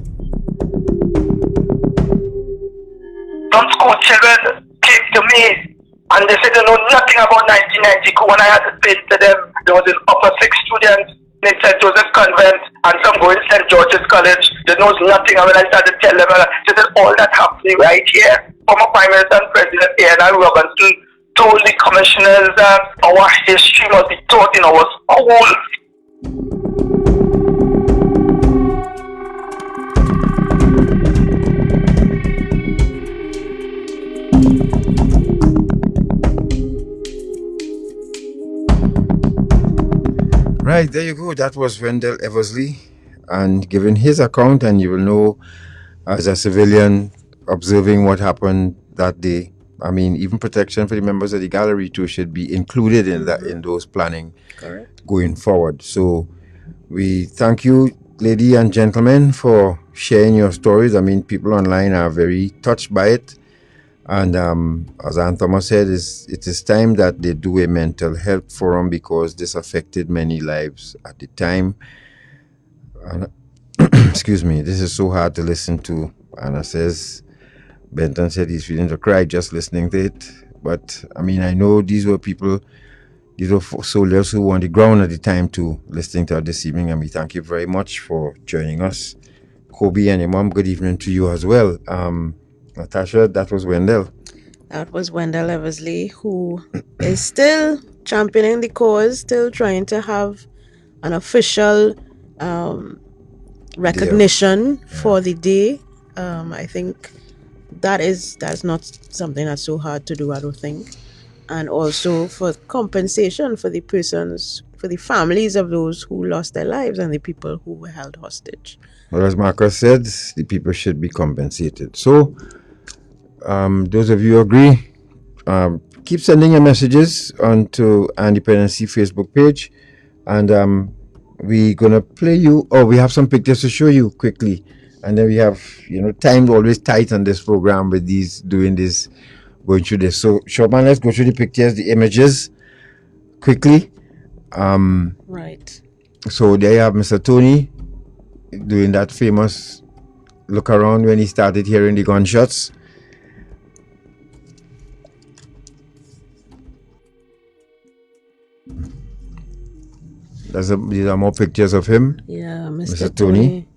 Some school children came to me and they said they know nothing about 1990 coup. When I had to explain to them, there was an upper six students in St. Joseph's Convent and some going to St. George's College. They knows nothing. And when I started to tell them, they said all that happening right here. Former Prime Minister and President A.N.R. Robinson told the commissioners that our history must be taught in our schools. Right, there you go. That was Wendell Eversley, and giving his account, and you will know as a civilian observing what happened that day. I mean, even protection for the members of the gallery too should be included in that, in those planning. Correct. Going forward. So we thank you, ladies and gentlemen, for sharing your stories. I mean, people online are very touched by it. And as Ann Thomas said, it is time that they do a mental health forum because this affected many lives at the time. And, excuse me, this is so hard to listen to. Anna says, Benton said he's feeling to cry just listening to it. But I mean, I know these were people, these were soldiers who were on the ground at the time too, listening to us this evening. And we thank you very much for joining us. Kobe and your mom, good evening to you as well. Natasha, that was Wendell. That was Wendell Eversley, who is still championing the cause, still trying to have an official recognition for the day. I think that's not something that's so hard to do, I don't think. And also for compensation for the persons, for the families of those who lost their lives and the people who were held hostage. Well, as Marcus said, the people should be compensated. So, those of you who agree, keep sending your messages onto Independency Facebook page, and we're gonna play you. Oh, we have some pictures to show you quickly, and then we have, time always tight on this program with these going through this. So, Shopman, let's go through the pictures, the images quickly. Right. So there you have Mr. Toney doing that famous look around when he started hearing the gunshots. These are more pictures of him. Yeah, Mr. Toney.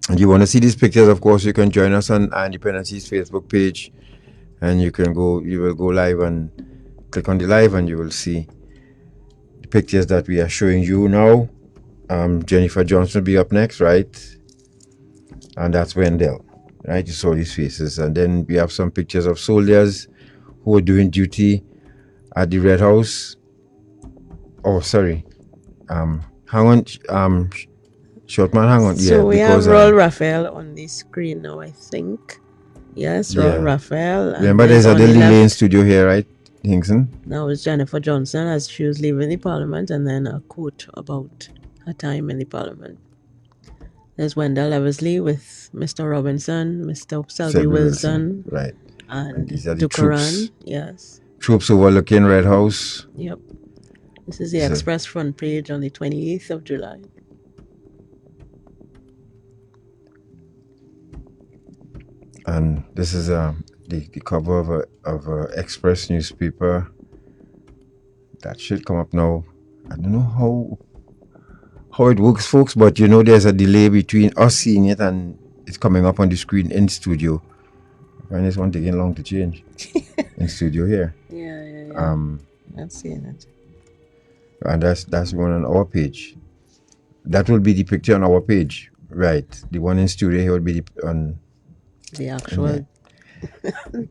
And you want to see these pictures, of course, you can join us on Independency's Facebook page, and you will go live and click on the live, and you will see the pictures that we are showing you now. Jennifer Johnson will be up next, right? And that's Wendell, right? You saw these faces. And then we have some pictures of soldiers who were doing duty at the Red House. Oh, sorry. Hang on. Shortman, hang on. So we have Rawle Raphael on the screen now, I think. Yes, Rawle Raphael. Remember, there's a little delay in studio here, right, Hinkson? Now it's Jennifer Johnson as she was leaving the Parliament, and then a quote about her time in the Parliament. There's Wendell Eversley with Mr. Robinson, Mr. Selby Wilson, right, and Dukaran. Yes. Troops overlooking Red House. Yep. This is the Express front page on the 28th of July. And this is the cover of a Express newspaper. That should come up now. I don't know how it works, folks, but there's a delay between us seeing it and it's coming up on the screen in studio. And this one taking long to change in studio here. Yeah. I'm seeing it. And that's one on our page. That will be the picture on our page, right? The one in studio here will be on the actual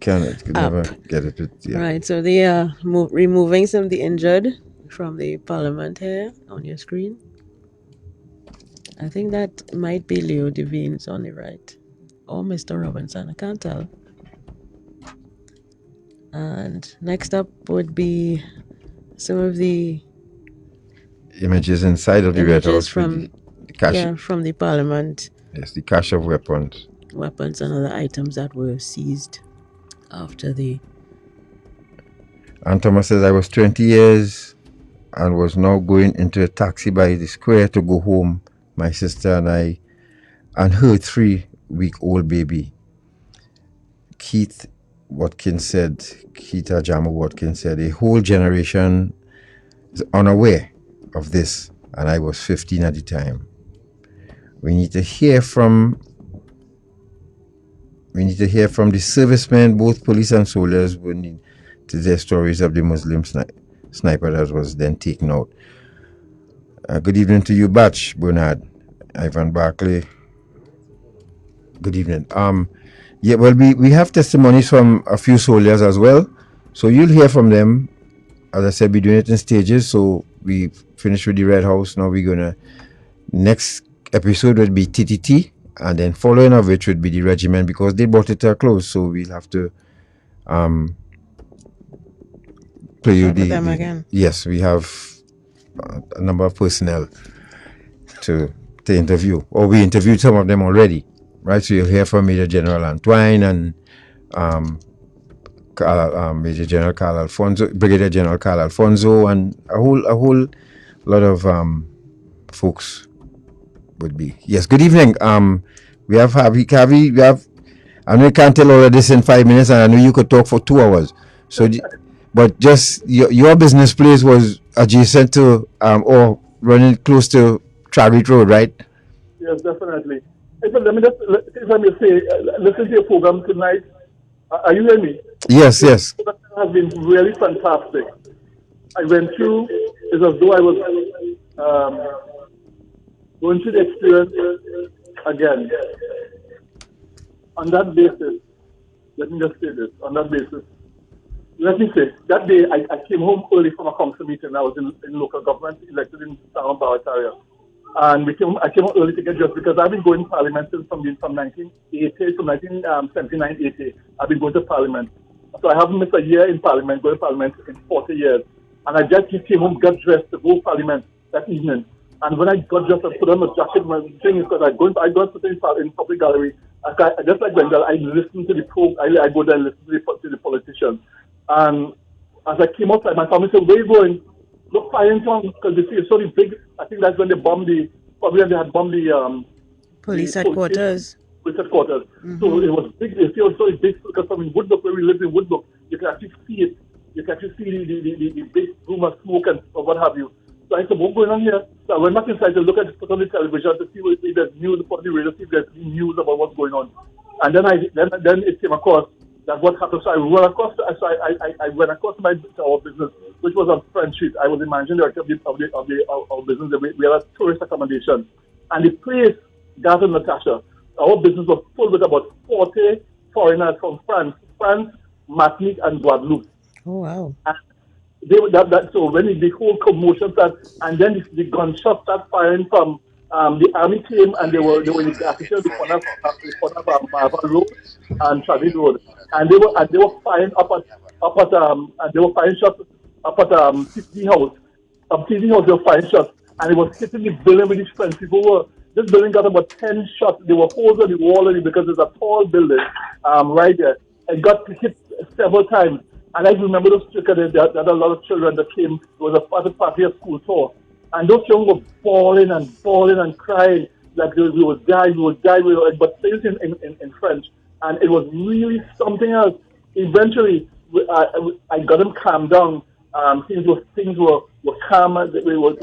Could never get it. Right, so they are removing some of the injured from the parliament here on your screen. I think that might be Leo Devines on the right, or Mr. Robinson, I can't tell. And next up would be some of the images inside of the Red House from the parliament. Yes, the cache of weapons And other items that were seized after the. And Thomas says, I was 20 years and was now going into a taxi by the square to go home, my sister and I, and her 3-week-old baby. Keith Ajamo Watkins said, a whole generation is unaware of this, and I was 15 at the time. We need to hear from the servicemen, both police and soldiers, who need to their stories of the Muslim sniper that was then taken out. Good evening to you, Batch, Bernard, Ivan Barclay. Good evening. We have testimonies from a few soldiers as well, so you'll hear from them. As I said, we're doing it in stages, so we finished with the Red House. Now we're gonna, next episode would be TTT, and then following of which would be the regiment, because they brought it to a close, so we'll have to play you them again. Yes, we have a number of personnel to interview, or we interviewed some of them already, right? So you'll hear from Major General Antoine and Major General Carl Alfonso, Brigadier General Carl Alfonso, and a whole lot of folks would be. Yes, good evening. We have Harvey. We have. I know you can't tell all of this in 5 minutes, and I know you could talk for 2 hours. So, but just your business place was adjacent to or running close to Travis Road, right? Yes, definitely. Let me just, if I may say, listen to your program tonight. Are you hearing me? Yes, yes. It has been really fantastic. I went through, it's as though I was going through the experience again. On that basis, let me just say this, on that basis, let me say, that day I came home early from a council meeting. I was in local government, elected in Town Barrett area. And I came home early to get dressed because I've been going to parliament since from 1979-80. I've been going to parliament. So I haven't missed a year in parliament, going to parliament in 40 years. And I just came home, got dressed to go to parliament that evening. And when I got dressed, I put on a jacket. My thing is that I go to in public gallery. Just like Wendell, I listen to the program. I go there and listen to the politicians. And as I came outside, my family said, "Where are you going?" Look, firing songs, because they see it's so big. I think that's when they bombed probably when they had bombed the police headquarters. Police headquarters. Mm-hmm. So it was big. They feel so big because from Woodbrook, where we lived in Woodbrook, you can actually see it. You can actually see the big room of smoke and what have you. So I said, what's going on here? So I went back inside to look at put on the television to see if there's news, put on the radio, see if there's news about what's going on. And then then it came across that what happened. So I went across to our business, which was on French Street. I was the managing director of our business. We had a tourist accommodation. And the place, Garden Natasha, our business was full with about 40 foreigners from France, Martinique, and Guadeloupe. Oh, wow. And so when the whole commotion started, and then the gunshots started firing from the army came, and they were in the official the corner of Marvel Road and Travis Road, and they were firing they were firing shots up at TV House. TV House, they were firing shots, and it was hitting the building with these French people. This building got about 10 shots. There were holes in the wall because it's a tall building right there. It got hit several times. And I remember those children, there had a lot of children that came. It was a party of school tour. And those children were bawling and crying like we would die, but saying in French. And it was really something else. Eventually, I got them calmed down. Things were calm. We were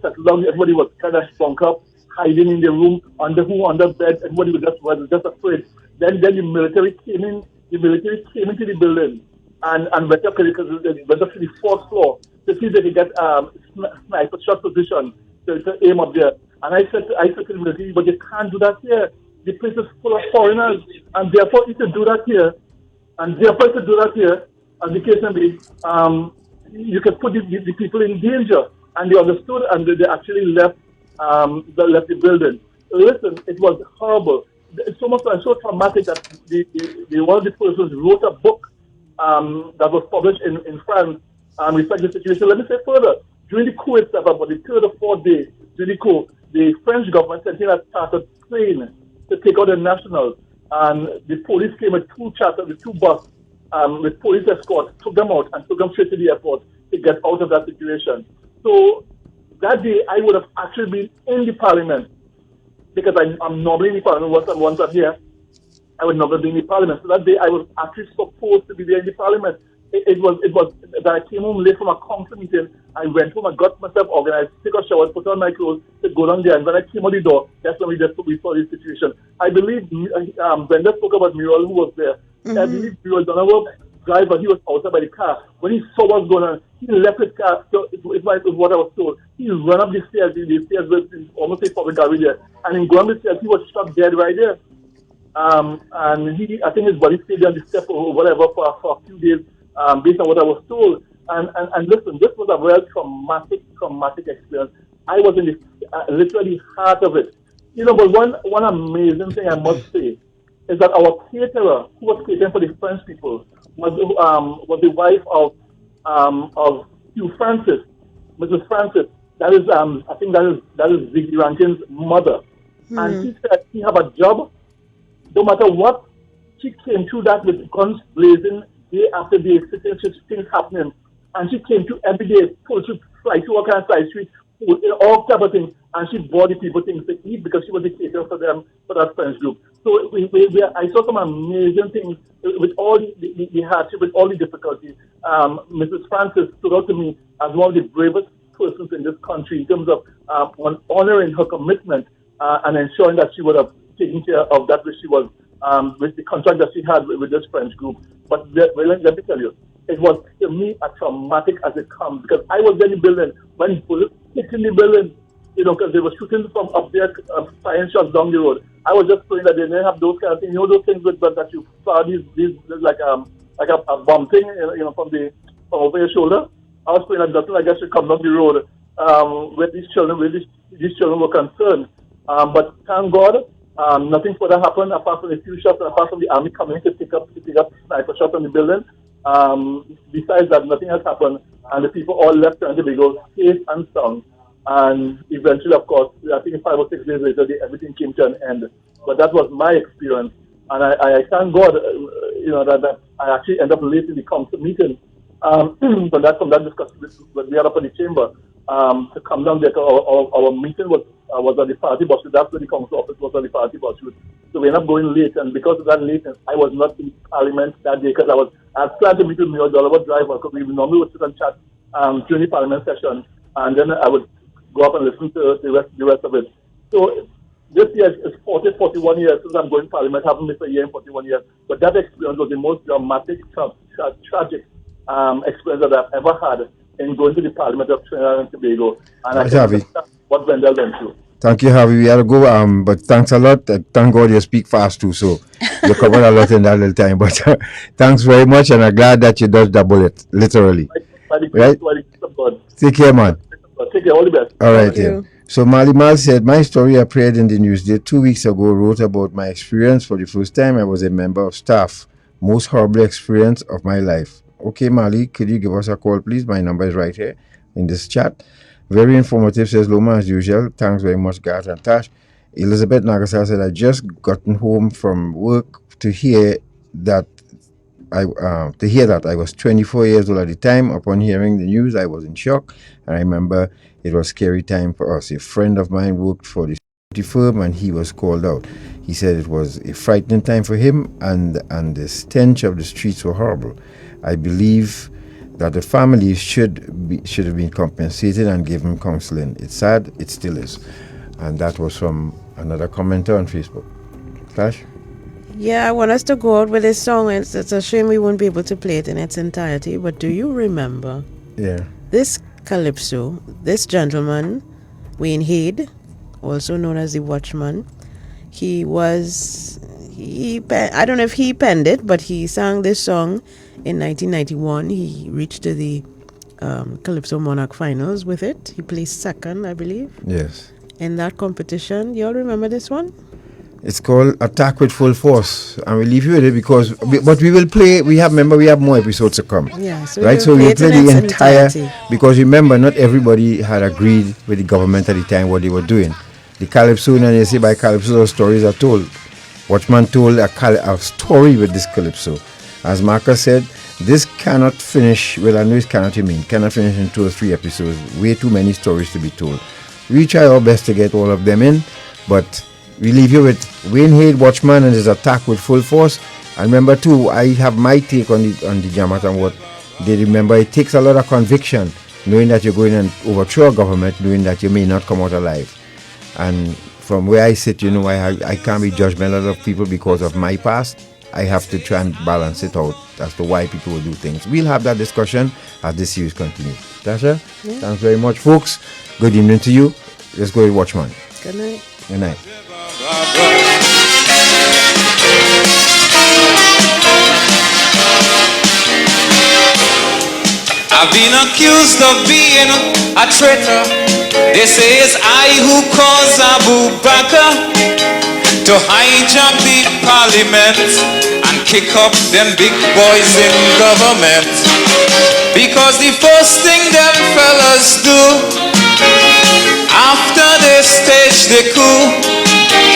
settled down. Everybody was kind of shrunk up, hiding in the room, under bed. Everybody was just afraid. Then the military came in. The military came into the building and went up to the fourth floor to see if they could get sniper shot position to aim up there. And I said to the military, but you can't do that here. The place is full of foreigners, and therefore if you do that here, And therefore, to do that here, as the case may be, you could put the people in danger. And they understood, and they actually left the building. Listen, it was horrible. It's so traumatic that one of the persons wrote a book that was published in France respect the situation. Let me say further, during the coup itself, about the third or fourth day during the coup, the French government sent in a chartered plane to take out the nationals, and the police came with two buses with police escort, took them out and took them straight to the airport to get out of that situation. So that day, I would have actually been in the parliament, because I'm normally in the parliament once I'm here. I would never be in the parliament. So that day, I was actually supposed to be there in the parliament. It was that I came home late from a council meeting. I went home and got myself organized, took a shower, put on my clothes to go down there. And when I came out the door, that's when we saw this situation. I believe Wendell spoke about Muriel, who was there. I believe Muriel Donovan, driver, he was outside by the car. When he saw what's going on, he left his car. So it was what I was told. He ran up the stairs with almost a public gallery there. And in going up the stairs, he was struck dead right there. And I think his body stayed on the step or whatever for a few days, based on what I was told. And listen, this was a very traumatic experience. I was in the literally heart of it. You know, but one amazing thing I must say is that our caterer, who was catering for the French people, was the wife of Hugh Francis, Mrs. Francis. That is, I think that is Ziggy Rankin's mother. And she said she have a job. No matter what, she came through that with guns blazing day after day, things happening. And she came to every day, pulled through, fly to all kinds of side streets, all type of things. And she bought the people things to eat because she was the caterer for them, for that French group. So I saw some amazing things with all the hardship, with all the difficulties. Mrs. Francis stood out to me as one of the bravest persons in this country in terms of honoring her commitment and ensuring that she would have taken care of that which she was, with the contract that she had with this French group. But let me tell you, it was to me as traumatic as it comes, because I was in the building when bullets hit in the building, you know, because they were shooting from up there, firing shots down the road. I was just praying that they didn't have those kind of things, you know, those things that you saw these like a bomb thing, you know, from over your shoulder. I was praying that nothing like that should come down the road where these children were concerned. But thank God, nothing further happened apart from a few shots and apart from the army coming to pick up sniper shots on the building. Besides that, nothing has happened, and the people all left Trinidad and Tobago safe and sound. And eventually, of course, I think 5 or 6 days later, everything came to an end. But that was my experience, and I thank God, you know, that I actually ended up late in the council meeting from that discussion with the other for the chamber to come down there. Our meeting was on the party bus route. That's where the council office was, on the party bus route. So we ended up going late, and because of that lateness, I was not in Parliament that day because I had planned to meet with Mayor Dollar driver, because we normally would sit and chat during the Parliament session, and then I would go up and listen to the rest of it. So this year is 41 years since I'm going to Parliament. I haven't missed a year in 41 years. But that experience was the most dramatic, tragic experience that I've ever had in going to the Parliament of Trinidad and Tobago. And I can understand what Wendell went through. Thank you, Harvey. We had to go, but thanks a lot. Thank God you speak fast too, so you covered a lot in that little time. But thanks very much, and I'm glad that you dodged the bullet, literally. Right? Take care, man. Take care, all the best. All right, yeah. So Malimal said, my story appeared in the Newsday 2 weeks ago, wrote about my experience for the first time I was a member of staff. Most horrible experience of my life. Okay, Mali, could you give us a call, please? My number is right here in this chat. Very informative, says Loma, as usual. Thanks very much, Garth and Tash. Elizabeth Nagasar said, I just gotten home from work to hear that I was 24 years old at the time. Upon hearing the news, I was in shock. And I remember it was a scary time for us. A friend of mine worked for the firm and he was called out. He said it was a frightening time for him, and the stench of the streets were horrible. I believe that the family should have been compensated and given counseling. It's sad, it still is. And that was from another commenter on Facebook. Flash? Yeah, I want us to go out with this song. It's a shame we won't be able to play it in its entirety, but do you remember this calypso, this gentleman, Wayne Head, also known as the Watchman? He I don't know if he penned it, but he sang this song in 1991. He reached to the Calypso Monarch Finals with it. He placed second, I believe. Yes. In that competition. You all remember this one? It's called Attack with Full Force, and we leave you with it because, but we will play. We have more episodes to come. Yeah, right. So we'll play the entire because remember, not everybody had agreed with the government at the time what they were doing. The Calypso, and they say by Calypso, those stories are told. Watchman told a story with this Calypso. As Marcus said, this cannot finish. Well, I know it cannot finish in 2 or 3 episodes. Way too many stories to be told. We try our best to get all of them in, but we leave you with Wayne Hade, Watchman, and his Attack with Full Force. And remember too, I have my take on the Jamaat and what they remember. It takes a lot of conviction, knowing that you're going and overthrow a government, knowing that you may not come out alive. And from where I sit, I can't be judgmental of people because of my past. I have to try and balance it out as to why people will do things. We'll have that discussion as this series continues. Tasha, thanks very much, folks. Good evening to you. Let's go with Watchman. Good night. Good night. I've been accused of being a traitor. They say it's I who caused Abu Bakr to hijack the parliament and kick up them big boys in government. Because the first thing them fellas do after they stage the coup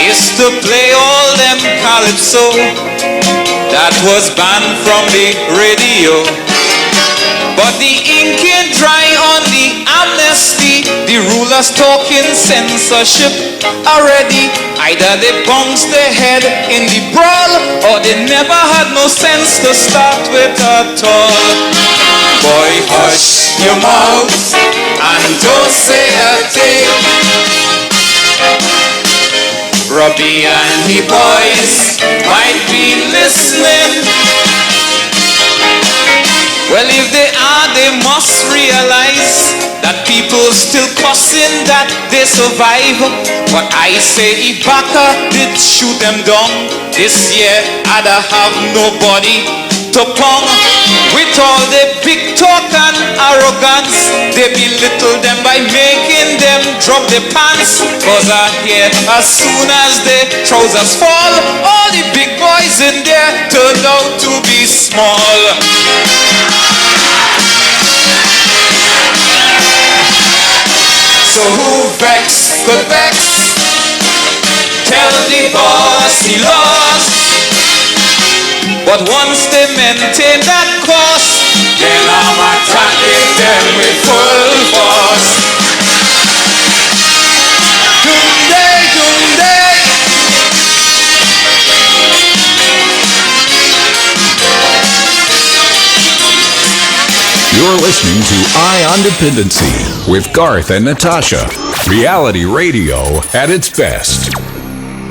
is to play all them calypso that was banned from the radio. But the ink ain't dry on the amnesty. The rulers talking censorship already. Either they bounce their head in the brawl, or they never had no sense to start with at all. Boy, hush your mouth and don't say a thing. Robbie and the boys might be listening. Well, if they are, they must realize that people still cussing that they survive. But I say Ibaka did shoot them down. This year I'd have nobody to pong. With all the big talk and arrogance, they belittle them by making them drop their pants. Cause I hear as soon as the trousers fall, all the big boys in there turned out to be small. So who vex could vex? Tell the boss he lost. But once they maintain that course, then I'm attacking them with full force. Doomday, doomday. You're listening to Eye on Dependency with Garth and Natasha. Reality radio at its best.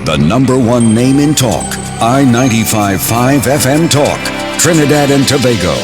The #1 name in talk. I-95.5 FM Talk. Trinidad and Tobago.